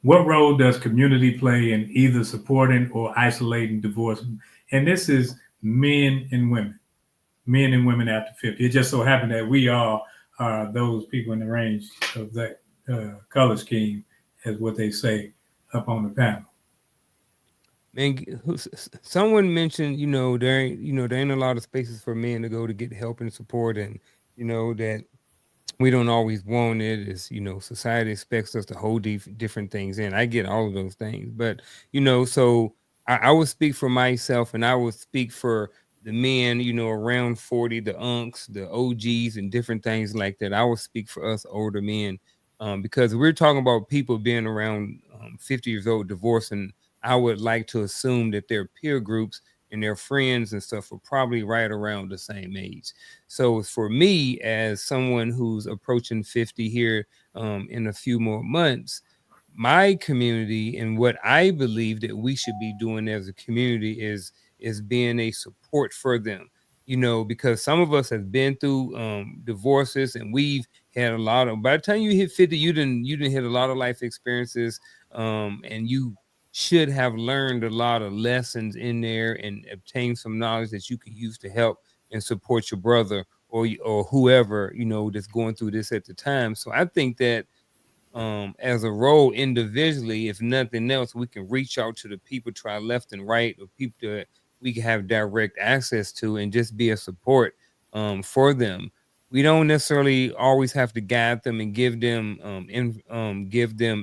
What role does community play in either supporting or isolating divorce? And this is men and women after 50. It just so happened that we all are those people in the range of that color scheme, as what they say up on the panel. Man, someone mentioned, there ain't a lot of spaces for men to go to get help and support, and that we don't always want it. Is society expects us to hold different things in. I get all of those things, but so I would speak for myself, and I would speak for the men, around 40, the unks, the OGs, and different things like that. I would speak for us older men, because we're talking about people being around 50 years old, divorcing. I would like to assume that their peer groups and their friends and stuff are probably right around the same age. So for me, as someone who's approaching 50 here in a few more months, my community and what I believe that we should be doing as a community is being a support for them. Because some of us have been through divorces, and we've had a lot of. By the time you hit 50, you didn't hit a lot of life experiences, and you should have learned a lot of lessons in there and obtained some knowledge that you can use to help and support your brother or whoever that's going through this at the time. So I think that as a role individually, if nothing else, we can reach out to the people to our left and right, or people that we can have direct access to, and just be a support for them. We don't necessarily always have to guide them and give them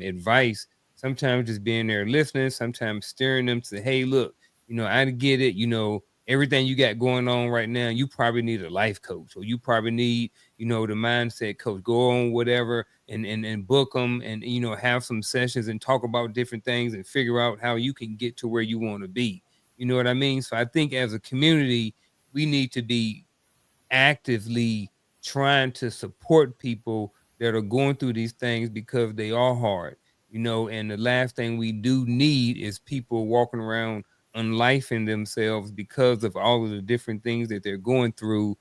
advice. Sometimes just being there listening, sometimes steering them to, hey, look, I get it, everything you got going on right now, you probably need a life coach, or you probably need, the mindset coach. Go on whatever and book them, and have some sessions and talk about different things and figure out how you can get to where you want to be. You know what I mean? So I think as a community, we need to be actively trying to support people that are going through these things, because they are hard, and the last thing we do need is people walking around unlifing themselves because of all of the different things that they're going through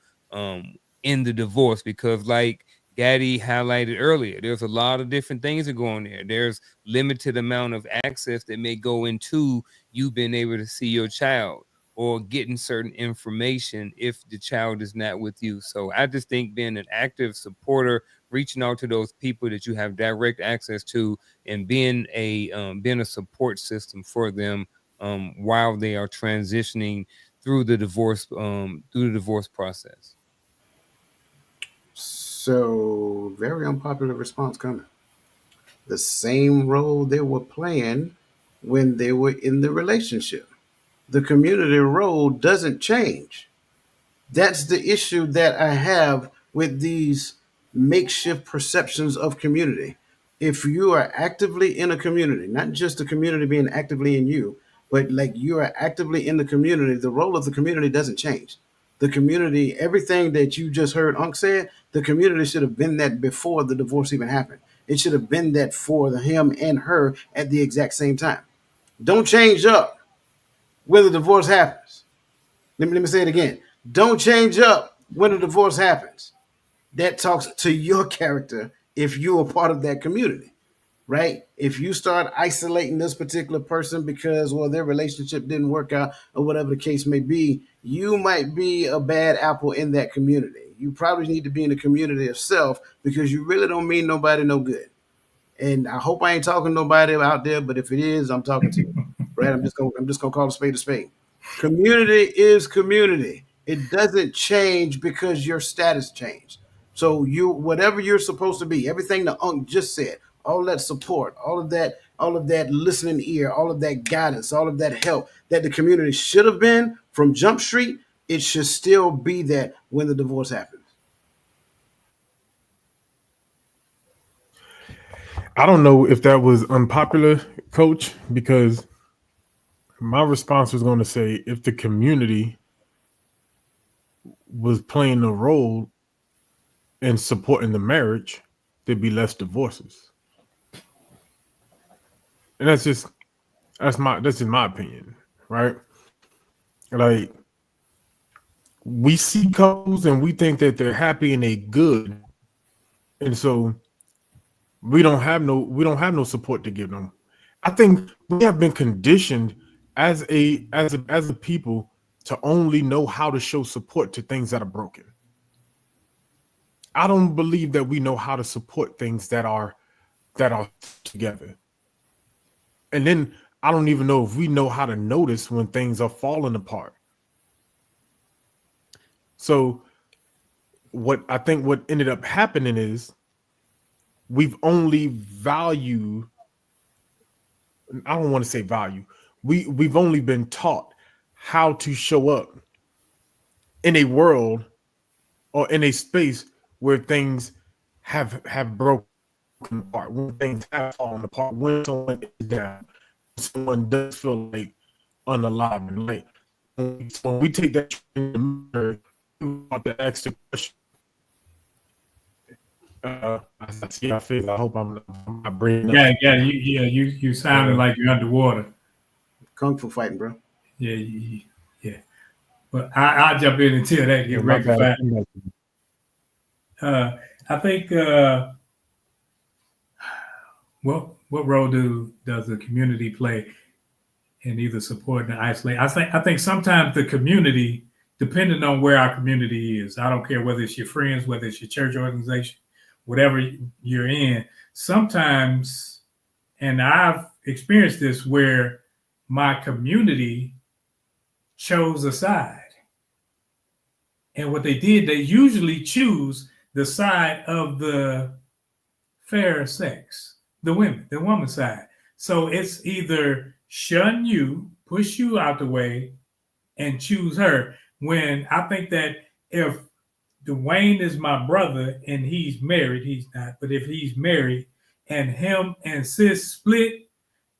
in the divorce. Because like Gaddy highlighted earlier, there's a lot of different things that go on there. There's limited amount of access that may go into you being able to see your child or getting certain information if the child is not with you. So I just think being an active supporter, reaching out to those people that you have direct access to, and being a support system for them while they are transitioning through the divorce process. So, very unpopular response coming. The same role they were playing when they were in the relationship. The community role doesn't change. That's the issue that I have with these makeshift perceptions of community. If you are actively in a community, not just the community being actively in you, but like you are actively in the community, the role of the community doesn't change. The community, everything that you just heard Unc said, the community should have been that before the divorce even happened. It should have been that for him and her at the exact same time. Don't change up when the divorce happens. Let me say it again. Don't change up when a divorce happens. That talks to your character if you are part of that community, right? If you start isolating this particular person because, well, their relationship didn't work out or whatever the case may be, you might be a bad apple in that community. You probably need to be in the community of self, because you really don't mean nobody no good. And I hope I ain't talking to nobody out there, but if it is, I'm talking to you, right? I'm just gonna call a spade a spade. Community is community. It doesn't change because your status changed. So you, whatever you're supposed to be, everything the Unc just said, all that support, all of that listening ear, all of that guidance, all of that help that the community should have been from Jump Street, it should still be that when the divorce happens. I don't know if that was unpopular, Coach, because my response was going to say if the community was playing a role in supporting the marriage, there'd be less divorces. And that's just my opinion, right? Like, we see couples and we think that they're happy and they good, and so we don't have no support to give them. I think we have been conditioned as a people to only know how to show support to things that are broken. I don't believe that we know how to support things that are together. And then I don't even know if we know how to notice when things are falling apart. So what ended up happening is we've only value, I don't want to say value. We've only been taught how to show up in a world or in a space where things have broken apart, when things have fallen apart, when someone is down, someone does feel like unalive. And like, when we take that mirror, we want to ask the question. I see your face. I hope I'm not bringing up. You sounded like you're underwater. Kung Fu fighting, bro. Yeah. But I'll jump in until that get rectified. I think what role does the community play in either supporting or isolating? I think sometimes the community, depending on where our community is, I don't care whether it's your friends, whether it's your church organization, whatever you're in, sometimes, and I've experienced this, where my community chose a side. And what they did, they usually choose the side of the fair sex, the woman side. So it's either shun you, push you out the way, and choose her. When I think that if Dwayne is my brother and he's married, he's not, but if he's married and him and sis split,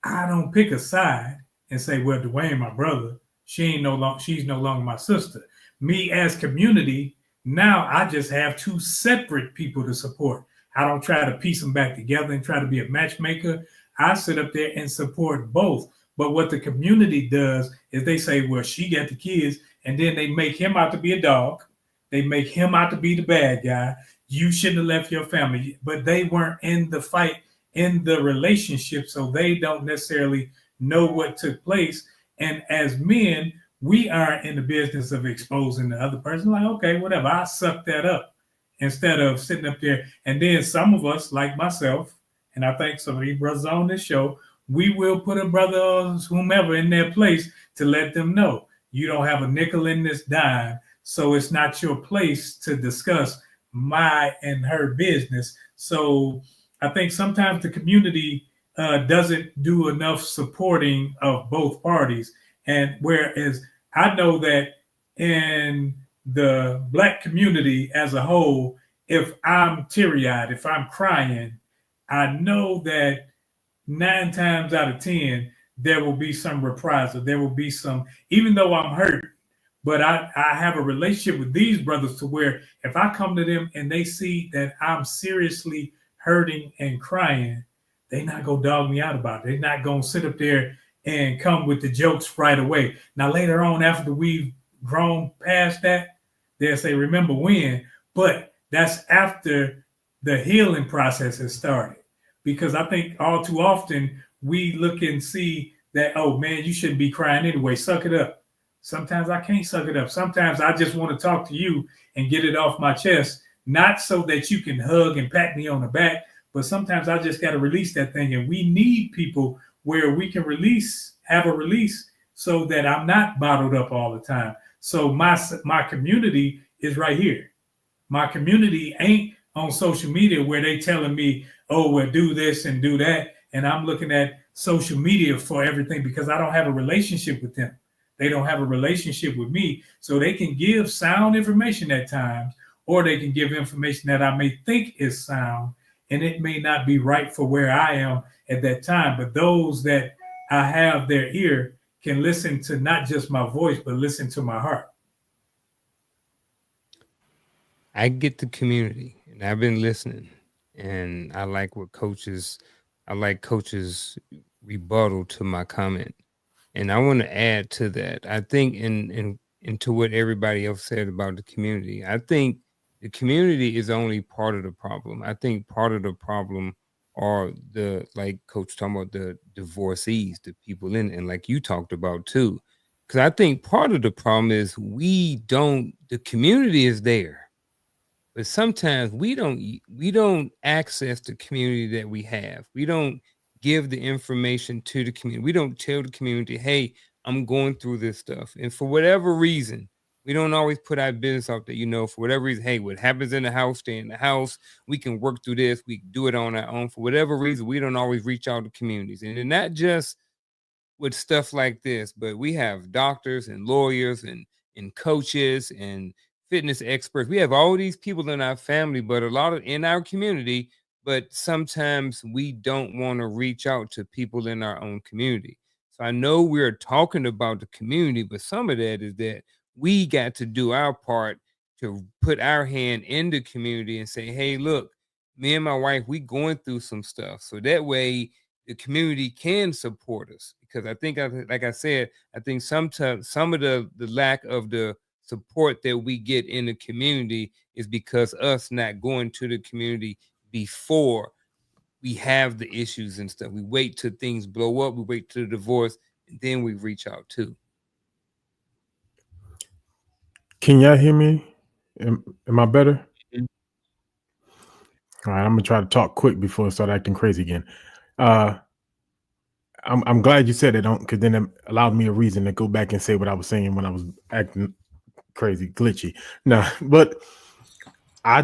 I don't pick a side and say, well, Dwayne, my brother, she's no longer my sister. Me as community, now I just have two separate people to support. I don't try to piece them back together and try to be a matchmaker. I sit up there and support both. But what the community does is they say, well, she got the kids, and then they make him out to be a dog. They make him out to be the bad guy. You shouldn't have left your family. But they weren't in the fight, in the relationship, so they don't necessarily know what took place. And as men, we aren't in the business of exposing the other person. Like, okay, whatever, I suck that up instead of sitting up there. And then some of us, like myself, and I think some of these brothers on this show, we will put a brother or whomever in their place to let them know you don't have a nickel in this dime, so it's not your place to discuss my and her business. So I think sometimes the community doesn't do enough supporting of both parties. And whereas I know that in the Black community as a whole, if I'm teary-eyed, if I'm crying, I know that 9 times out of 10, there will be some reprisal. There will be some, even though I'm hurt, but I have a relationship with these brothers to where if I come to them and they see that I'm seriously hurting and crying, they not gonna dog me out about it. They're not gonna sit up there and come with the jokes right away. Now later on, after we've grown past that, they'll say, remember when? But that's after the healing process has started. Because I think all too often we look and see that, oh man, you shouldn't be crying anyway. Suck it up. Sometimes I can't suck it up. Sometimes I just want to talk to you and get it off my chest, not so that you can hug and pat me on the back, but sometimes I just got to release that thing. And we need people where we can have a release so that I'm not bottled up all the time. So my community is right here. My community ain't on social media where they telling me, oh, well, do this and do that. And I'm looking at social media for everything because I don't have a relationship with them. They don't have a relationship with me. So they can give sound information at times, or they can give information that I may think is sound, and it may not be right for where I am at that time. But those that I have their ear can listen to not just my voice, but listen to my heart. I get the community, and I've been listening, and I like coaches rebuttal to my comment. And I want to add to that. I think into what everybody else said about the community. I think the community is only part of the problem. I think part of the problem are the, like Coach talking about, the divorcees, the people in, and like you talked about too. Because I think part of the problem is the community is there, but sometimes we don't access the community that we have. We don't give the information to the community. We don't tell the community, hey, I'm going through this stuff. And for whatever reason, we don't always put our business out there, for whatever reason. Hey, what happens in the house, stay in the house. We can work through this. We can do it on our own. For whatever reason, we don't always reach out to communities. And not just with stuff like this, but we have doctors and lawyers and coaches and fitness experts. We have all these people in our family, but a lot of in our community, but sometimes we don't want to reach out to people in our own community. So I know we're talking about the community, but some of that is that we got to do our part to put our hand in the community and say, hey, look, me and my wife, we going through some stuff. So that way the community can support us, because I think, like I said, I think sometimes some of the lack of the support that we get in the community is because us not going to the community before we have the issues and stuff. We wait till things blow up, we wait till the divorce, and then we reach out too. Can y'all hear me? Am I better? Mhm. All right, I'm gonna try to talk quick before I start acting crazy again. I'm glad you said it, because then it allowed me a reason to go back and say what I was saying when I was acting crazy, glitchy. No, but I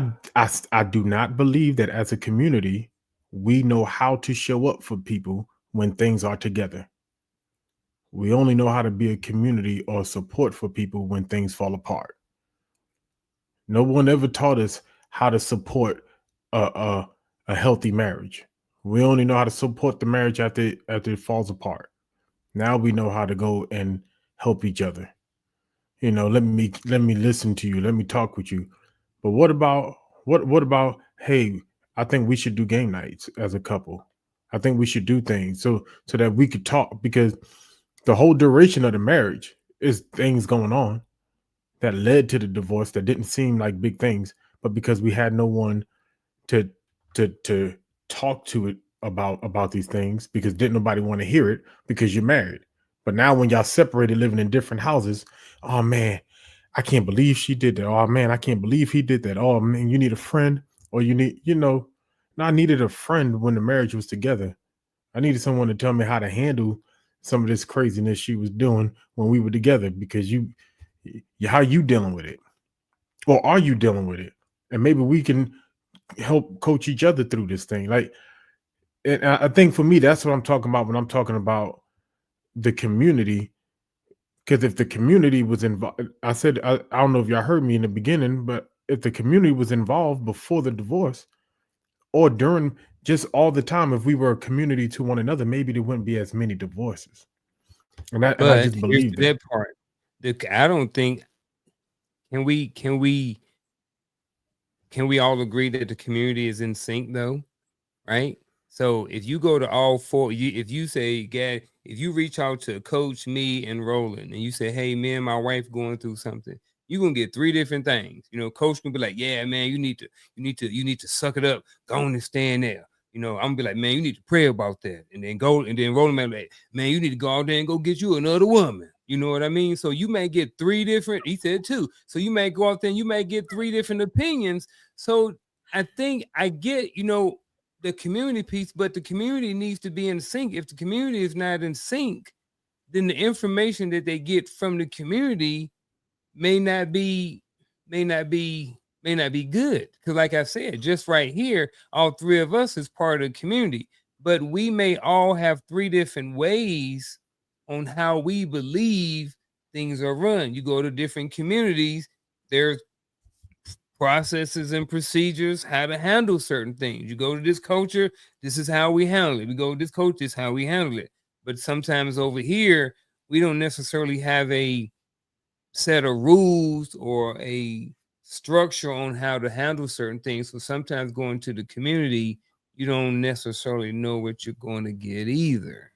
do not believe that as a community we know how to show up for people when things are together. We only know how to be a community or support for people when things fall apart. No one ever taught us how to support a healthy marriage. We only know how to support the marriage after it falls apart. Now we know how to go and help each other. Let me listen to you. Let me talk with you. But what about, hey, I think we should do game nights as a couple. I think we should do things so that we could talk, because the whole duration of the marriage is things going on that led to the divorce that didn't seem like big things, but because we had no one to to talk to it about these things, because didn't nobody want to hear it, because you're married. But now when y'all separated, living in different houses, oh man, I can't believe she did that. Oh man, I can't believe he did that. Oh man, you need a friend, or you need, no, I needed a friend when the marriage was together. I needed someone to tell me how to handle some of this craziness she was doing when we were together, because how you dealing with it, or are you dealing with it? And maybe we can help coach each other through this thing. Like, and I think for me, that's what I'm talking about when I'm talking about the community. Because if the community was involved, I said, I don't know if y'all heard me in the beginning, but if the community was involved before the divorce or during, just all the time, if we were a community to one another, maybe there wouldn't be as many divorces. And I But just here's believe that. that part. I don't think, can we all agree that the community is in sync though? Right? So if you go to all four, if you say, Gad, if you reach out to Coach, me, and Roland, and you say, hey, me and my wife going through something, you're gonna get three different things. Coach can be like, yeah, man, you need to suck it up, go on and stand there. I'm gonna be like, man, you need to pray about that. And then Roland man, like, man, you need to go out there and go get you another woman. You know what I mean? So you may get three different, he said two. So you may go out there and you may get three different opinions. So I think I get, the community piece, but the community needs to be in sync. If the community is not in sync, then the information that they get from the community may not be good. Because like I said, just right here, all three of us is part of the community, but we may all have three different ways on how we believe things are run. You go to different communities, there's processes and procedures how to handle certain things. You go to this culture, this is how we handle it. We go to this culture, this is how we handle it. But sometimes over here, we don't necessarily have a set of rules or a structure on how to handle certain things. So sometimes going to the community, you don't necessarily know what you're going to get either.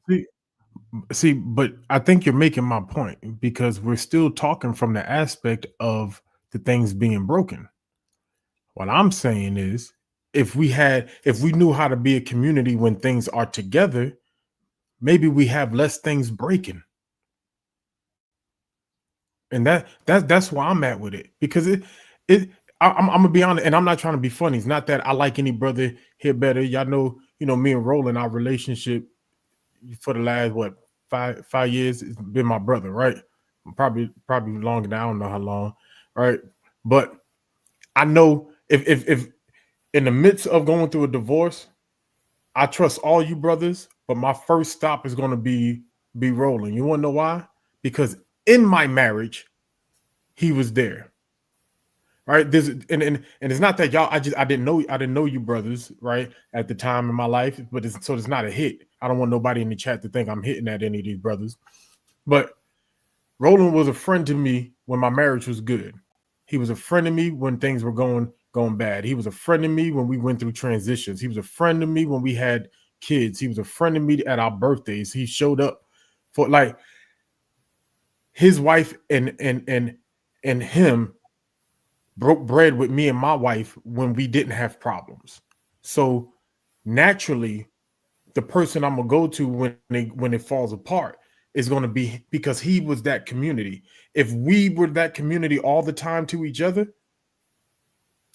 See, but I think you're making my point because we're still talking from the aspect of the things being broken. What I'm saying is, if we knew how to be a community when things are together, maybe we have less things breaking. And that's where I'm at with it, because I'm gonna be honest, and I'm not trying to be funny. It's not that I like any brother here better. Y'all know, me and Roland, our relationship for the last 5 years, it's been my brother, right? Probably longer than I don't know how long, right? But I know if in the midst of going through a divorce, I trust all you brothers, but my first stop is gonna be Roland. You wanna know why? Because in my marriage, he was there. Right. This and it's not that y'all, I didn't know you brothers, right, at the time in my life, but it's not a hit. I don't want nobody in the chat to think I'm hitting at any of these brothers. But Roland was a friend to me when my marriage was good. He was a friend to me when things were going bad. He was a friend to me when we went through transitions. He was a friend to me when we had kids. He was a friend to me at our birthdays. He showed up for, like, his wife and him broke bread with me and my wife when we didn't have problems. So naturally, the person I'm gonna go to when it falls apart is going to be because he was that community. If we were that community all the time to each other,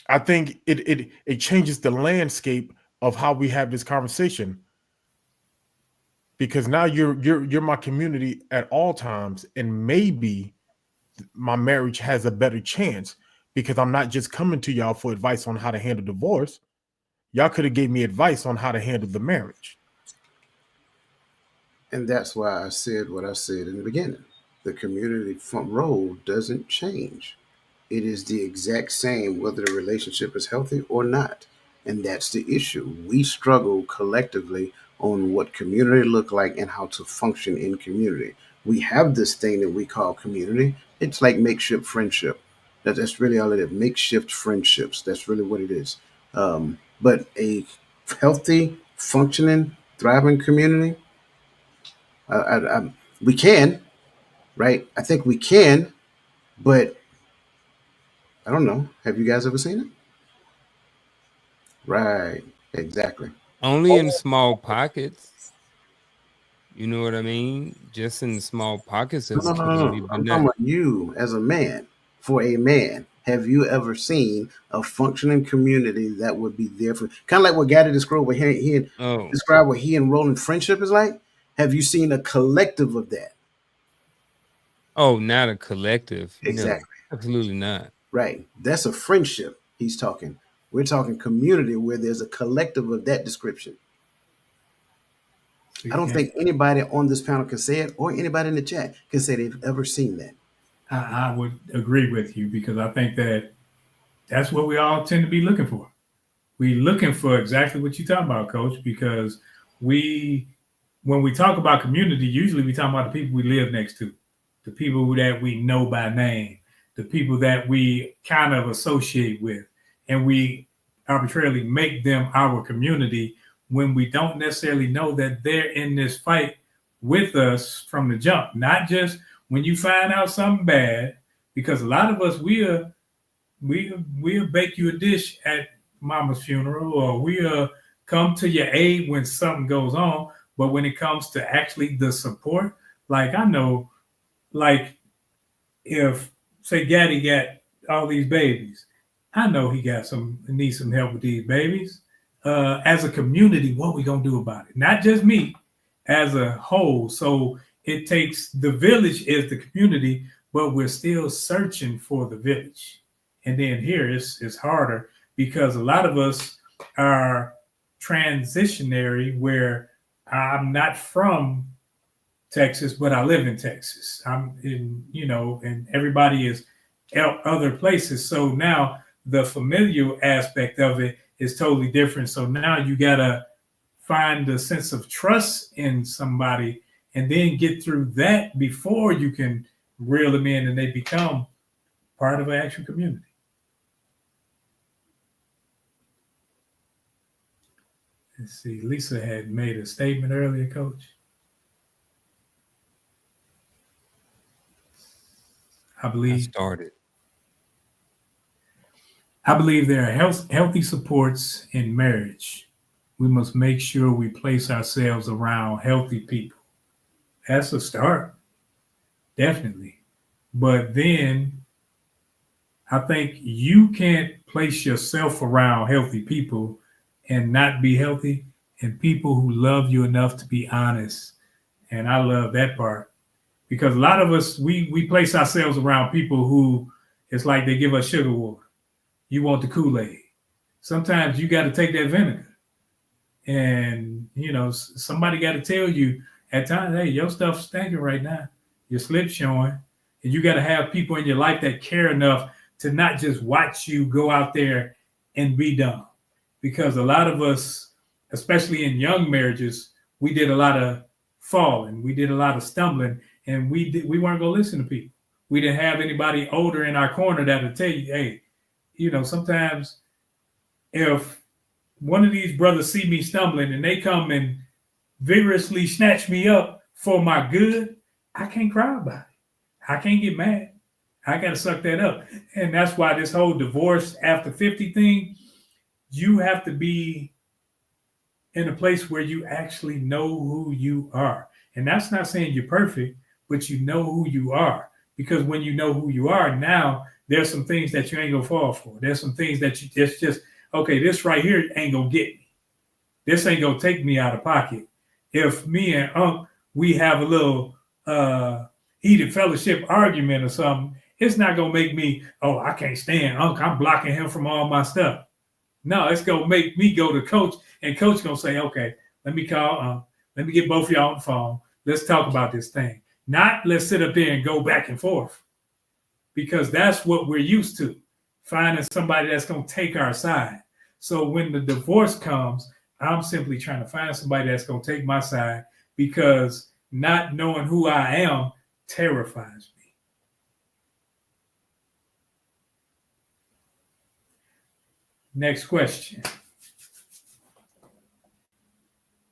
I think it changes the landscape of how we have this conversation. Because now you're my community at all times, and maybe my marriage has a better chance because I'm not just coming to y'all for advice on how to handle divorce. Y'all could have gave me advice on how to handle the marriage. And that's why I said what I said in the beginning. The community front role doesn't change. It is the exact same whether the relationship is healthy or not. And that's the issue. We struggle collectively on what community look like and how to function in community. We have this thing that we call community. It's like makeshift friendship. That's really all it is. Makeshift friendships. That's really what it is. But a healthy, functioning, thriving community, we can, right? I think we can, but I don't know. Have you guys ever seen it? Right. Exactly. Only in small pockets. You know what I mean? Just in small pockets No, of no, a no, no, community, no. but I'm not. talking about you as a man. For a man, have you ever seen a functioning community that would be there for kind of like what Gaddy described? What he Oh, described what he and Roland friendship is like. Have you seen a collective of that? oh, not a collective. No, Exactly. absolutely not. Right. That's a friendship. He's talking. We're talking community where there's a collective of that description. I don't think anybody on this panel can say it, or anybody in the chat can say they've ever seen that. I would agree with you because I think that that's what we all tend to be looking for. We're looking for exactly what you're talking about, Coach, because when we talk about community, usually we talk about the people we live next to, the people that we know by name, the people that we kind of associate with, and we arbitrarily make them our community when we don't necessarily know that they're in this fight with us from the jump. Not just when you find out something bad, because a lot of us we'll bake you a dish at mama's funeral, or we'll come to your aid when something goes on. But when it comes to actually the support, like I know, like if say Gaddy got all these babies, I know he needs some help with these babies. As a community, what we gonna do about it? Not just me, as a whole. So it takes the village as the community, but we're still searching for the village. And then here it's harder because a lot of us are transitionary where I'm not from Texas, but I live in Texas. I'm in, and everybody is other places. So now the familial aspect of it is totally different. So now you got to find a sense of trust in somebody and then get through that before you can reel them in and they become part of an actual community. Let's see. Lisa had made a statement earlier, Coach. I I believe started. there are healthy supports in marriage. We must make sure we place ourselves around healthy people. That's a start, definitely. But then I think you can't place yourself around healthy people and not be healthy, and people who love you enough to be honest. And I love that part because a lot of us we place ourselves around people who it's like they give us sugar water. You want the Kool-Aid. Sometimes you got to take that vinegar. And somebody got to tell you at times, hey, your stuff's stinking right now. Your slip's showing. And you got to have people in your life that care enough to not just watch you go out there and be dumb. Because a lot of us, especially in young marriages, we did a lot of falling, we did a lot of stumbling, and we weren't gonna listen to people. We didn't have anybody older in our corner that'll tell you, hey, sometimes if one of these brothers see me stumbling and they come and vigorously snatch me up for my good, I can't cry about it. I can't get mad. I got to suck that up. And that's why this whole divorce after 50 thing, you have to be in a place where you actually know who you are. And that's not saying you're perfect, but you know who you are. Because when you know who you are, now there's some things that you ain't gonna fall for. There's some things that you just okay, this right here ain't gonna get me. This ain't gonna take me out of pocket. If me and Unc, we have a little heated fellowship argument or something, it's not gonna make me, oh, I can't stand Unc. I'm blocking him from all my stuff. No, it's gonna make me go to Coach, and Coach gonna say, okay, let me call let me get both of y'all on the phone. Let's talk about this thing. Not let's sit up there and go back and forth. Because that's what we're used to, finding somebody that's gonna take our side. So when the divorce comes, I'm simply trying to find somebody that's gonna take my side because not knowing who I am terrifies me. Next question.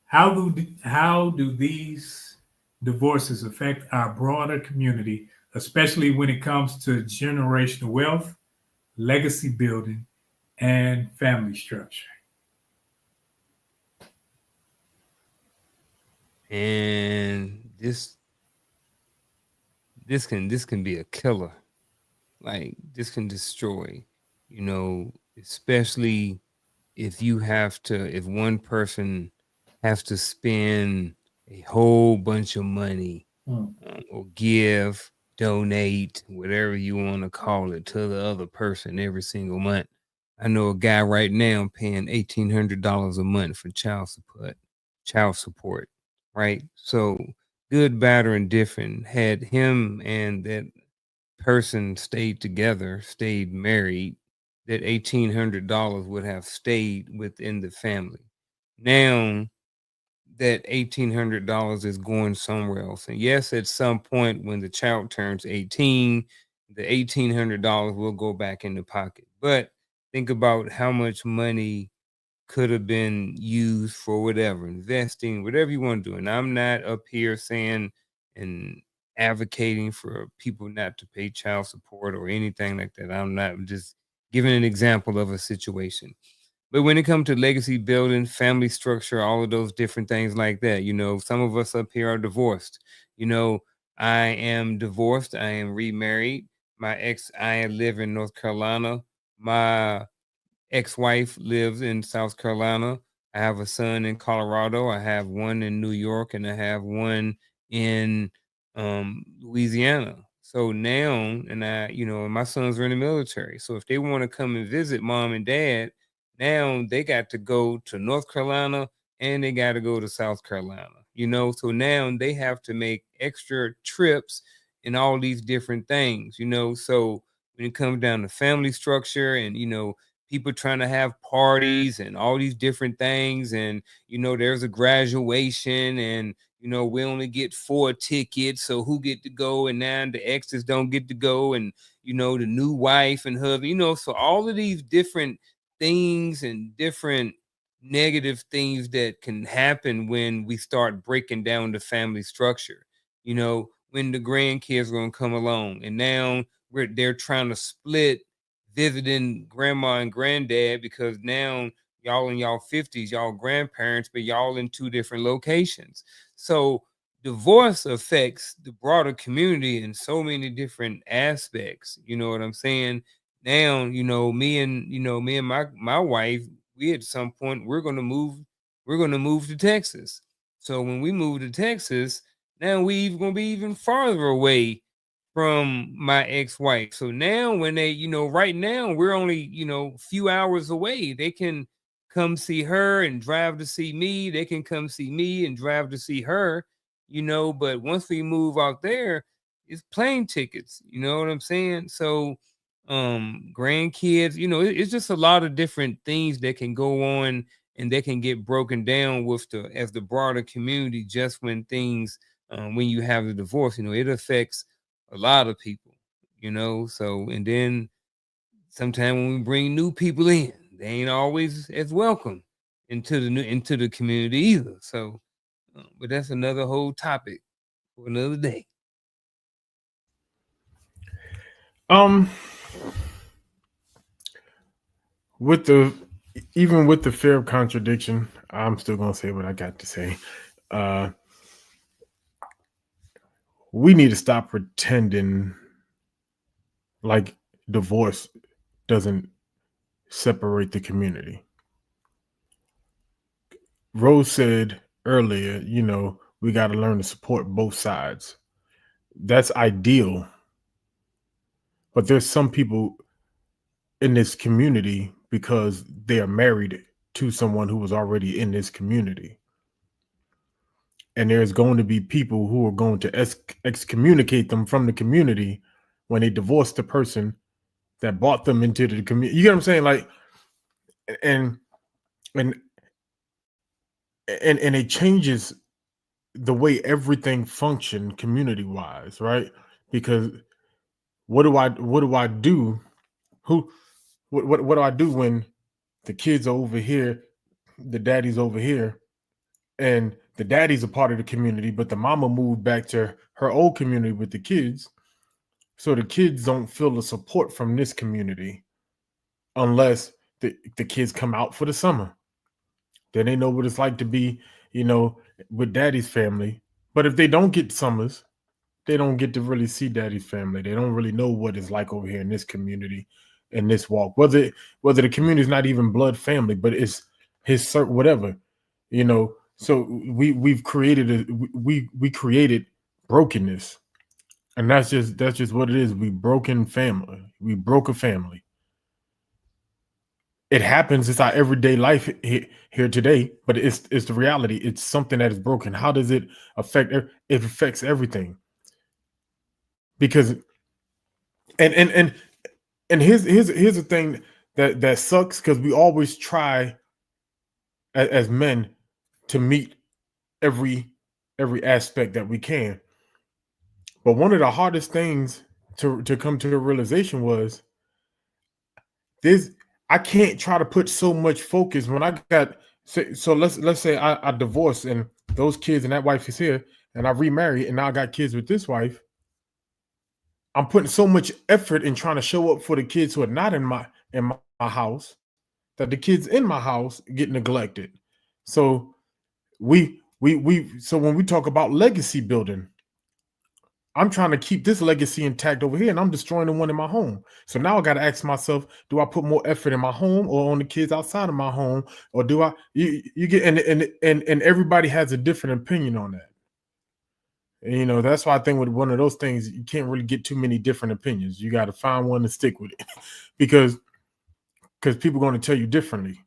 How do these divorces affect our broader community, especially when it comes to generational wealth, legacy building, and family structure? And this can be a killer. Like this can destroy, especially if one person has to spend a whole bunch of money or donate, whatever you want to call it, to the other person every single month. I know a guy right now paying $1,800 a month for child support, right? So good, bad, or indifferent, had him and that person stayed married, that $1,800 would have stayed within the family. Now that $1,800 is going somewhere else. And yes, at some point when the child turns 18, the $1,800 will go back in the pocket. But think about how much money could have been used for whatever, investing, whatever you want to do. And I'm not up here saying and advocating for people not to pay child support or anything like that. I'm just giving an example of a situation. But when it comes to legacy building, family structure, all of those different things like that, some of us up here are divorced. I am divorced. I am remarried. I live in North Carolina. My ex-wife lives in South Carolina. I have a son in Colorado. I have one in New York, and I have one in Louisiana. So now, and my sons are in the military. So if they want to come and visit mom and dad, now they got to go to North Carolina and they got to go to South Carolina. So now they have to make extra trips and all these different things. So when it comes down to family structure and people trying to have parties and all these different things, and there's a graduation, and we only get 4 tickets, so who get to go, and now the exes don't get to go, and the new wife and husband, so all of these different things and different negative things that can happen when we start breaking down the family structure. When the grandkids are going to come along, and now they're trying to split visiting grandma and granddad, because now y'all in y'all 50s, y'all grandparents, but y'all in two different locations. So divorce affects the broader community in so many different aspects. You know what I'm saying? Now, me and my wife, we at some point we're gonna move to Texas. So when we move to Texas, now we're gonna be even farther away from my ex-wife. So now when they, right now we're only, a few hours away. They can come see her and drive to see me. They can come see me and drive to see her, but once we move out there, it's plane tickets. You know what I'm saying? So grandkids, it's just a lot of different things that can go on and that can get broken down with as the broader community, just when things when you have the divorce. It affects a lot of people, so, and then sometimes when we bring new people in, they ain't always as welcome into the community either. So but that's another whole topic for another day. With the fear of contradiction, I'm still gonna say what I got to say. We need to stop pretending like divorce doesn't separate the community. Rose said earlier, we got to learn to support both sides. That's ideal. But there's some people in this community because they are married to someone who was already in this community. And there's going to be people who are going to excommunicate them from the community when they divorce the person that brought them into the community. You get what I'm saying? Like, and it changes the way everything function community wise, right? Because what do I do? What do I do when the kids are over here, the daddy's over here, and the daddy's a part of the community, but the mama moved back to her old community with the kids, so the kids don't feel the support from this community unless the kids come out for the summer. Then they know what it's like to be, with daddy's family. But if they don't get summers, they don't get to really see daddy's family. They don't really know what it's like over here in this community, in this walk. Whether the community is not even blood family, but it's his certain whatever, So we created brokenness, and that's just what it is. We broken family. We broke a family. It happens. It's our everyday life here today, but it's the reality. It's something that is broken. How does it affect? It affects everything. Because and here's the thing that sucks, because we always try as men to meet every aspect that we can. But one of the hardest things to come to the realization was this: I can't try to put so much focus when I got so let's say I divorced and those kids and that wife is here, and I remarried and now I got kids with this wife. I'm putting so much effort in trying to show up for the kids who are not in my house, that the kids in my house get neglected. So so when we talk about legacy building, I'm trying to keep this legacy intact over here, and I'm destroying the one in my home. So now I got to ask myself, do I put more effort in my home or on the kids outside of my home, or do I? You get and everybody has a different opinion on that. And, that's why I think with one of those things, you can't really get too many different opinions. You got to find one to stick with it, because people are going to tell you differently.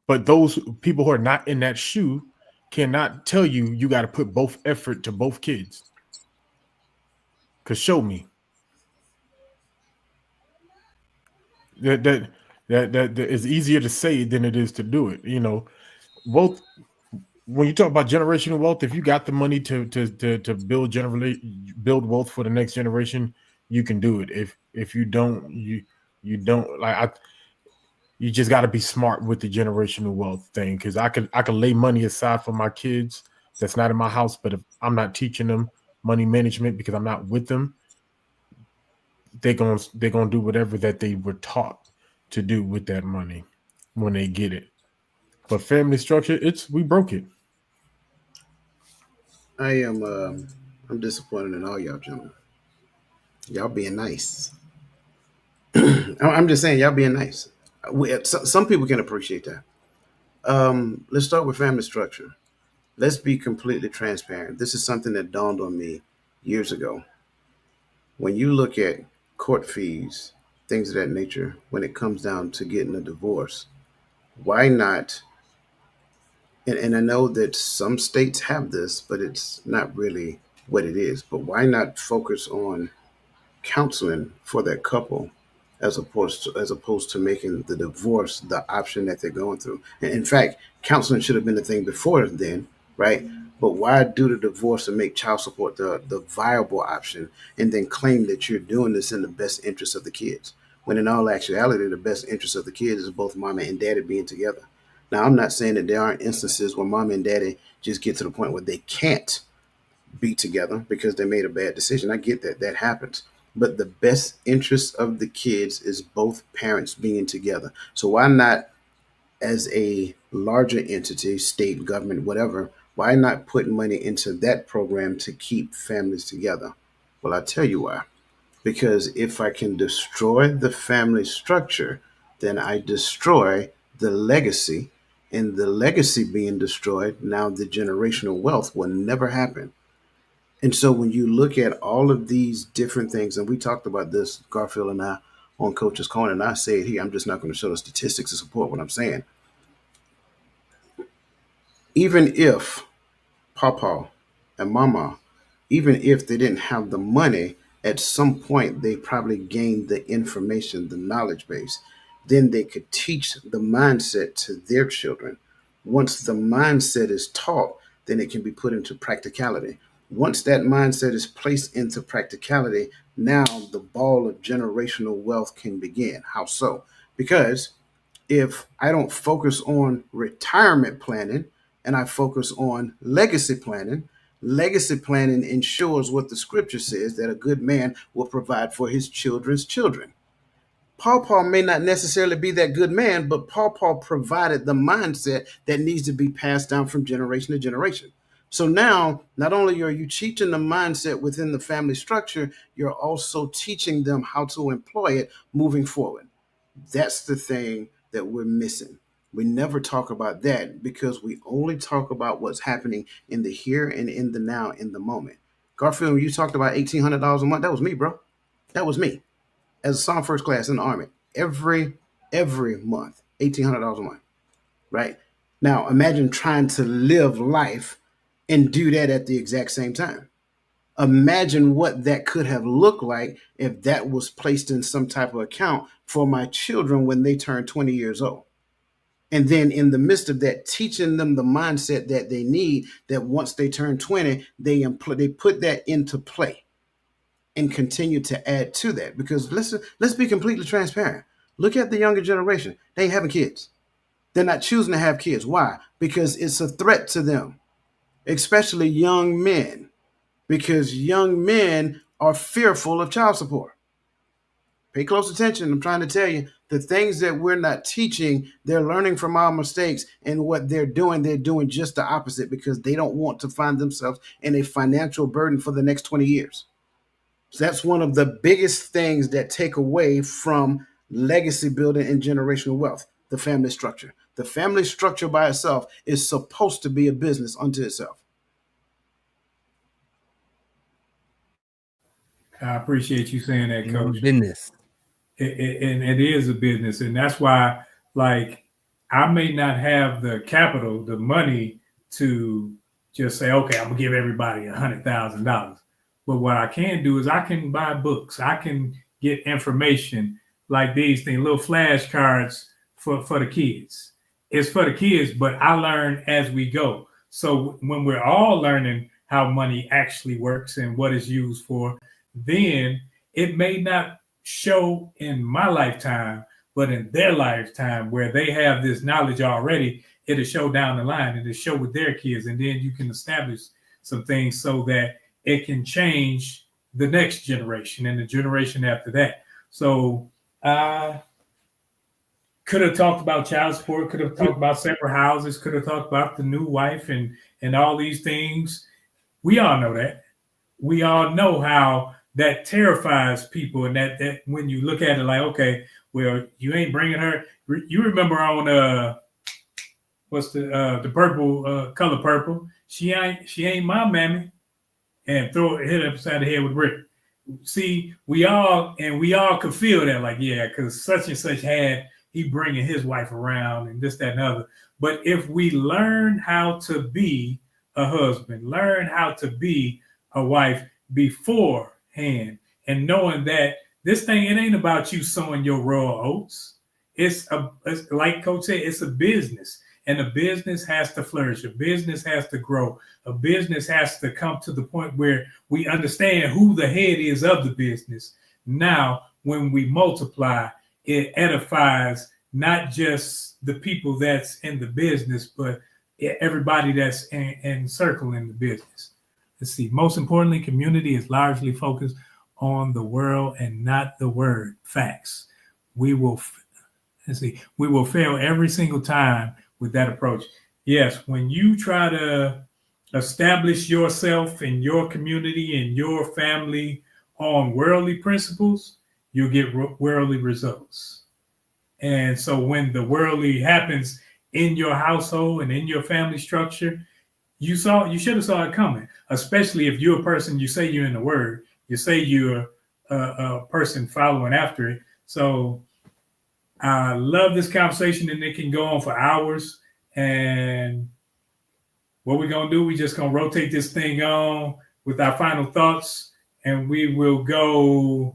But those people who are not in that shoe cannot tell you got to put both effort to both kids. Because show me that is easier to say than it is to do it. Both. When you talk about generational wealth, if you got the money to build wealth for the next generation, you can do it. If you don't, you don't. Like you just got to be smart with the generational wealth thing, because I could lay money aside for my kids that's not in my house, but if I'm not teaching them money management because I'm not with them, they're gonna do whatever that they were taught to do with that money when they get it. But family structure, we broke it. I'm disappointed in all y'all gentlemen. Y'all being nice. I'm just saying, y'all being nice. Some people can appreciate that. Let's start with family structure. Let's be completely transparent. This is something that dawned on me years ago. When you look at court fees, things of that nature, when it comes down to getting a divorce, why not? And I know that some states have this, but it's not really what it is. But why not focus on counseling for that couple as opposed to making the divorce the option that they're going through? And in fact, counseling should have been the thing before then, right? But why do the divorce and make child support the viable option, and then claim that you're doing this in the best interest of the kids, when in all actuality the best interest of the kids is both mama and daddy being together? Now, I'm not saying that there aren't instances where mama and daddy just get to the point where they can't be together because they made a bad decision. I get that happens. But the best interest of the kids is both parents being together. So why not, as a larger entity, state, government, whatever, why not put money into that program to keep families together? Well, I'll tell you why. Because if I can destroy the family structure, then I destroy the legacy. And the legacy being destroyed, now the generational wealth will never happen. And so when you look at all of these different things, and we talked about this, Garfield and I, on Coach's Corner, and I say it here, I'm just not going to show the statistics to support what I'm saying. Even if Papa and Mama, even if they didn't have the money, at some point they probably gained the information, the knowledge base. Then they could teach the mindset to their children. Once the mindset is taught, then it can be put into practicality. Once that mindset is placed into practicality, now the ball of generational wealth can begin. How so? Because if I don't focus on retirement planning and I focus on legacy planning ensures what the scripture says, that a good man will provide for his children's children. Paul may not necessarily be that good man, but Paul provided the mindset that needs to be passed down from generation to generation. So now, not only are you teaching the mindset within the family structure, you're also teaching them how to employ it moving forward. That's the thing that we're missing. We never talk about that because we only talk about what's happening in the here and in the now, in the moment. Garfield, when you talked about $1,800 a month, that was me, bro. That was me as a Psalm first class in the Army. Every month, $1,800 a month, right? Now, imagine trying to live life and do that at the exact same time. Imagine what that could have looked like if that was placed in some type of account for my children when they turn 20 years old. And then in the midst of that, teaching them the mindset that they need, that once they turn 20, they put that into play and continue to add to that. Because let's be completely transparent. Look at the younger generation. They ain't having kids. They're not choosing to have kids. Why? Because it's a threat to them, especially young men, because young men are fearful of child support. Pay close attention. I'm trying to tell you, the things that we're not teaching, they're learning from our mistakes, and what they're doing just the opposite, because they don't want to find themselves in a financial burden for the next 20 years. So that's one of the biggest things that take away from legacy building and generational wealth, the family structure. The family structure by itself is supposed to be a business unto itself. I appreciate you saying that, Coach. Business. And it is a business, and that's why, like, I may not have the capital, the money to just say, okay, I'm gonna give everybody $100,000. But what I can do is I can buy books, I can get information like these things, little flashcards for the kids. It's for the kids, but I learn as we go. So when we're all learning how money actually works and what it's used for, then it may not show in my lifetime, but in their lifetime where they have this knowledge already, it'll show down the line, it'll show with their kids, and then you can establish some things so that it can change the next generation and the generation after that. So could have talked about child support, could have talked about separate houses, could have talked about the new wife and all these things. We all know that. We all know how that terrifies people, and that when you look at it like, okay, well, you ain't bringing her. You remember on what's the purple color purple? She ain't my mammy, and hit her upside the head with a brick. See, we all could feel that, like, yeah, because such and such he bringing his wife around and this, that, and other. But if we learn how to be a husband, learn how to be a wife beforehand, and knowing that this thing, it ain't about you sowing your raw oats. It's like Coach said, it's a business, and a business has to flourish. A business has to grow. A business has to come to the point where we understand who the head is of the business. Now, when we multiply, it edifies not just the people that's in the business, but everybody that's encircling the business. Let's see. Most importantly, community is largely focused on the world and not the word. Facts. We will fail every single time with that approach. Yes, when you try to establish yourself and your community and your family on worldly principles, you'll get worldly results. And so when the worldly happens in your household and in your family structure, you should have saw it coming, especially if you're a person, you say you're in the word, you say you're a person following after it. So I love this conversation, and it can go on for hours. And what we're going to do, we just going to rotate this thing on with our final thoughts, and we will go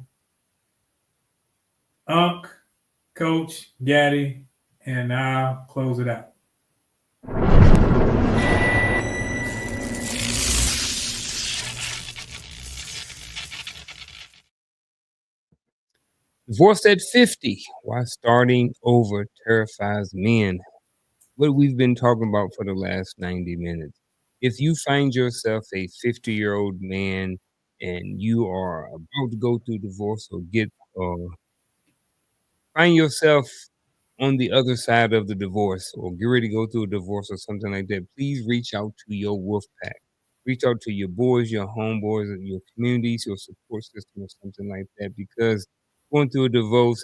Unc, Coach, Gaddy, and I'll close it out. Divorced at 50, why starting over terrifies men. What we've been talking about for the last 90 minutes. If you find yourself a 50-year-old man and you are about to go through divorce or find yourself on the other side of the divorce or get ready to go through a divorce or something like that, please reach out to your wolf pack. Reach out to your boys, your homeboys, and your communities, your support system or something like that, because going through a divorce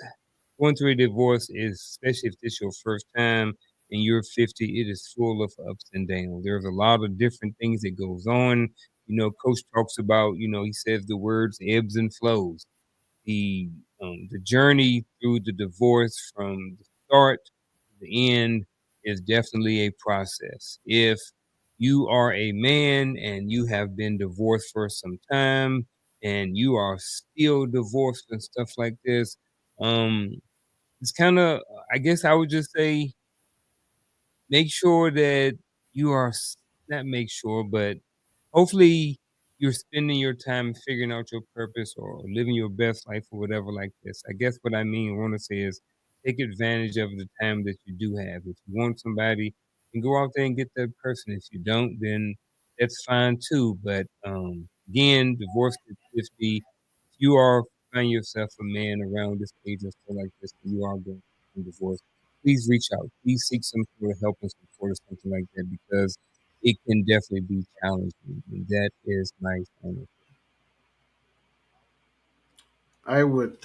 is, especially if it's your first time and you're 50, it is full of ups and downs. There's a lot of different things that goes on. Coach talks about, he says the words ebbs and flows. The journey through the divorce from the start to the end is definitely a process. If you are a man and you have been divorced for some time and you are still divorced and stuff like this, it's kind of, I guess I would just say, make sure that you are, not make sure, but hopefully you're spending your time figuring out your purpose or living your best life or whatever like this. I guess what I want to say is take advantage of the time that you do have. If you want somebody, then go out there and get that person. If you don't, then that's fine too. But again, divorce at 50, if you are find yourself a man around this age and stuff like this, and you are going through divorce, please reach out. Please seek some sort of help and support or something like that, because it can definitely be challenging. And that is my final. I would.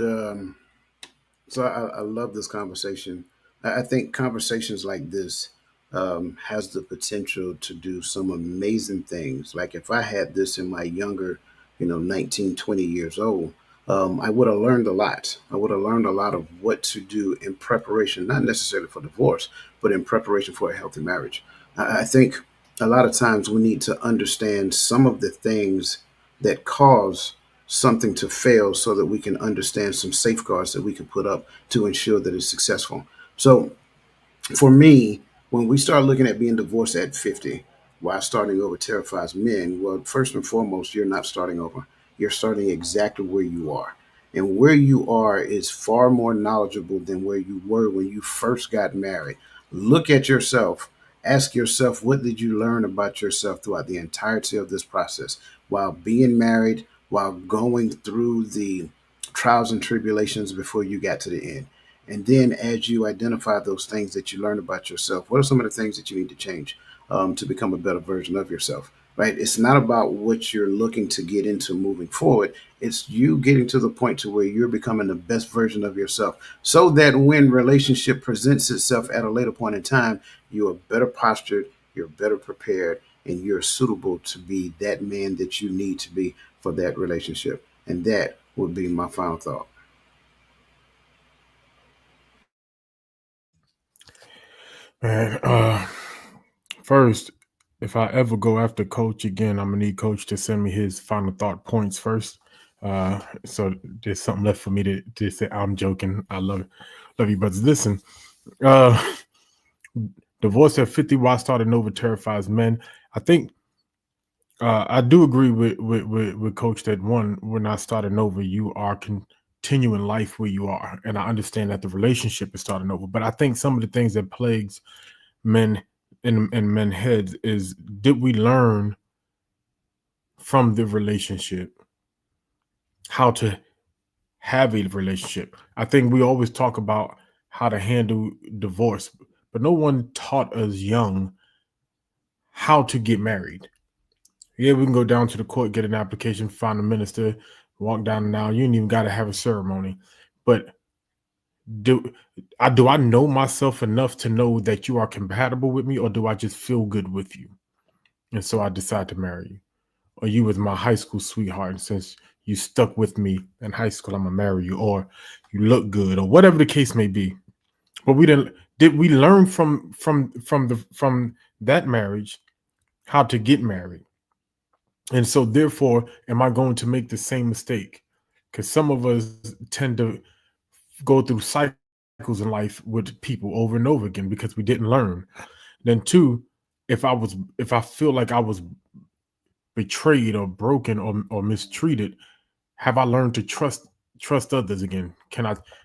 So I love this conversation. I think conversations like this has the potential to do some amazing things. Like if I had this in my younger, 19, 20 years old, I would have learned a lot. I would have learned a lot of what to do in preparation, not necessarily for divorce, but in preparation for a healthy marriage. I think a lot of times we need to understand some of the things that cause something to fail so that we can understand some safeguards that we can put up to ensure that it's successful. So for me, when we start looking at being divorced at 50, why starting over terrifies men, well, first and foremost, you're not starting over. You're starting exactly where you are. And where you are is far more knowledgeable than where you were when you first got married. Look at yourself. Ask yourself, what did you learn about yourself throughout the entirety of this process while being married, while going through the trials and tribulations before you got to the end? And then, as you identify those things that you learn about yourself, what are some of the things that you need to change to become a better version of yourself? Right? It's not about what you're looking to get into moving forward. It's you getting to the point to where you're becoming the best version of yourself, so that when relationship presents itself at a later point in time, you are better postured, you're better prepared, and you're suitable to be that man that you need to be for that relationship. And that would be my final thought. Man, first, if I ever go after Coach again, I'm gonna need Coach to send me his final thought points first. So there's something left for me to say. I'm joking. I love you, brothers. Listen, uh, divorce at 50 while starting over terrifies men. I think I do agree with Coach that one, we're not starting over. You are continuing life where you are, and I understand that the relationship is starting over. But I think some of the things that plagues men and men heads is, did we learn from the relationship how to have a relationship? I think we always talk about how to handle divorce, but no one taught us young how to get married. Yeah, we can go down to the court, get an application, find a minister, walk down the aisle. You ain't even got to have a ceremony. But do I know myself enough to know that you are compatible with me, or do I just feel good with you? And so I decide to marry you. Or you was my high school sweetheart, and since you stuck with me in high school, I'm gonna marry you. Or you look good, or whatever the case may be. But we didn't. Did we learn from that marriage how to get married? And so, therefore, am I going to make the same mistake? Because some of us tend to go through cycles in life with people over and over again because we didn't learn. Then, two, if I feel like I was betrayed or broken or mistreated, have I learned to trust others again?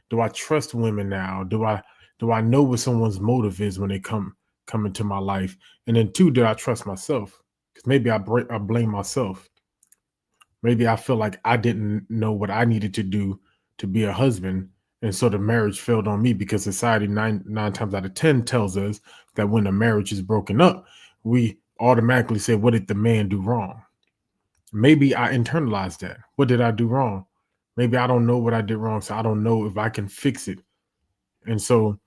Do I trust women now? Do I know what someone's motive is when they come into my life? And then two, do I trust myself? Because maybe I blame myself. Maybe I feel like I didn't know what I needed to do to be a husband, and so the marriage failed on me, because society nine times out of 10 tells us that when a marriage is broken up, we automatically say, what did the man do wrong? Maybe I internalized that. What did I do wrong? Maybe I don't know what I did wrong, so I don't know if I can fix it. And so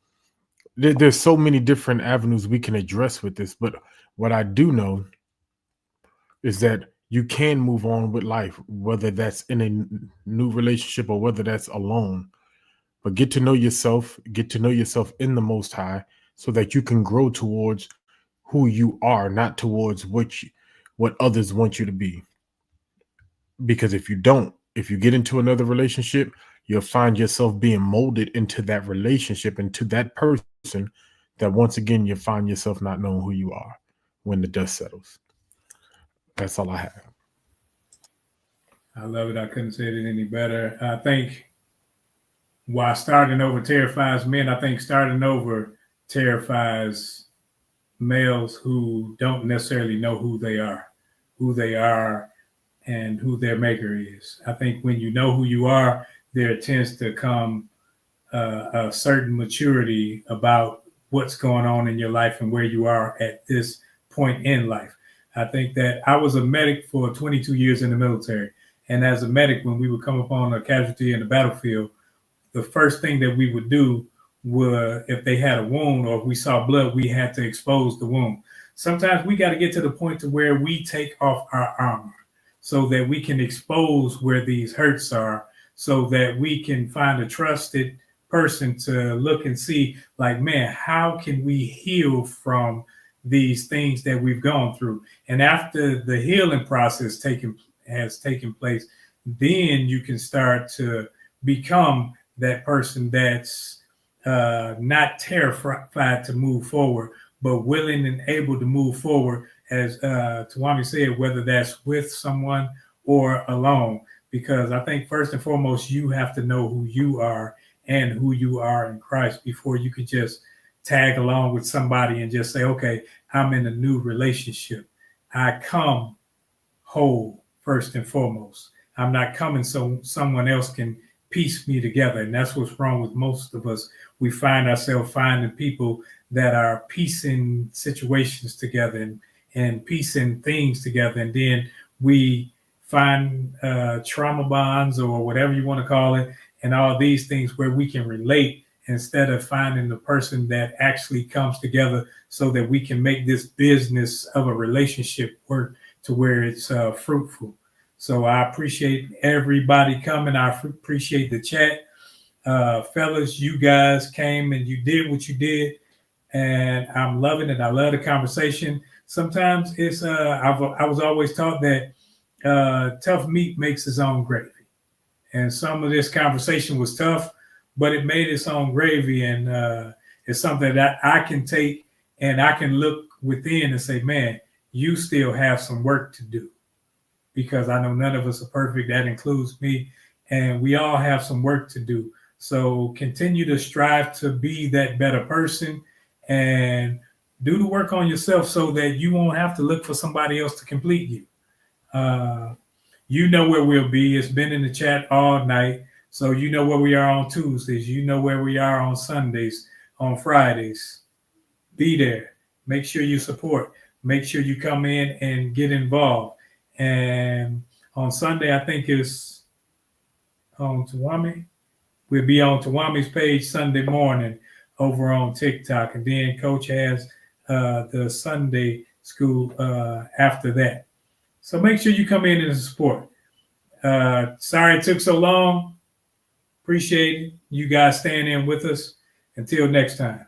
there's so many different avenues we can address with this. But what I do know is that you can move on with life, whether that's in a new relationship or whether that's alone. But get to know yourself in the Most High, so that you can grow towards who you are, not towards what others want you to be. Because if you get into another relationship, you'll find yourself being molded into that relationship, into that person, that once again you find yourself not knowing who you are when the dust settles. That's all I have. I love it. I couldn't say it any better. I think while starting over terrifies men, I think starting over terrifies males who don't necessarily know who they are and who their maker is. I think when you know who you are, there tends to come a certain maturity about what's going on in your life and where you are at this point in life. I think that I was a medic for 22 years in the military. And as a medic, when we would come upon a casualty in the battlefield, the first thing that we would do was, if they had a wound or if we saw blood, we had to expose the wound. Sometimes we got to get to the point to where we take off our armor so that we can expose where these hurts are, so that we can find a trusted person to look and see, like, man, how can we heal from these things that we've gone through? And after the healing process has taken place, then you can start to become that person that's not terrified to move forward, but willing and able to move forward, as Tawami said, whether that's with someone or alone. because I think first and foremost, you have to know who you are and who you are in Christ before you can just tag along with somebody and just say, okay, I'm in a new relationship. I come whole first and foremost. I'm not coming so someone else can piece me together. And that's what's wrong with most of us. We find ourselves finding people that are piecing situations together and piecing things together. And then we find trauma bonds or whatever you want to call it, and all these things where we can relate instead of finding the person that actually comes together so that we can make this business of a relationship work to where it's fruitful. So I appreciate everybody coming. I appreciate the chat. Fellas, you guys came and you did what you did, and I'm loving it. I love the conversation. Sometimes it's I was always taught that tough meat makes its own gravy, and some of this conversation was tough, but it made its own gravy, and it's something that I can take and I can look within and say, man, you still have some work to do, because I know none of us are perfect. That includes me, and we all have some work to do. So continue to strive to be that better person and do the work on yourself so that you won't have to look for somebody else to complete you. You know where we'll be. It's been in the chat all night. So you know where we are on Tuesdays. You know where we are on Sundays, on Fridays. Be there. Make sure you support. Make sure you come in and get involved. And on Sunday, I think it's on Tawami. We'll be on Tawami's page Sunday morning over on TikTok. And then Coach has the Sunday school after that. So make sure you come in and support. Sorry it took so long. Appreciate you guys staying in with us. Until next time.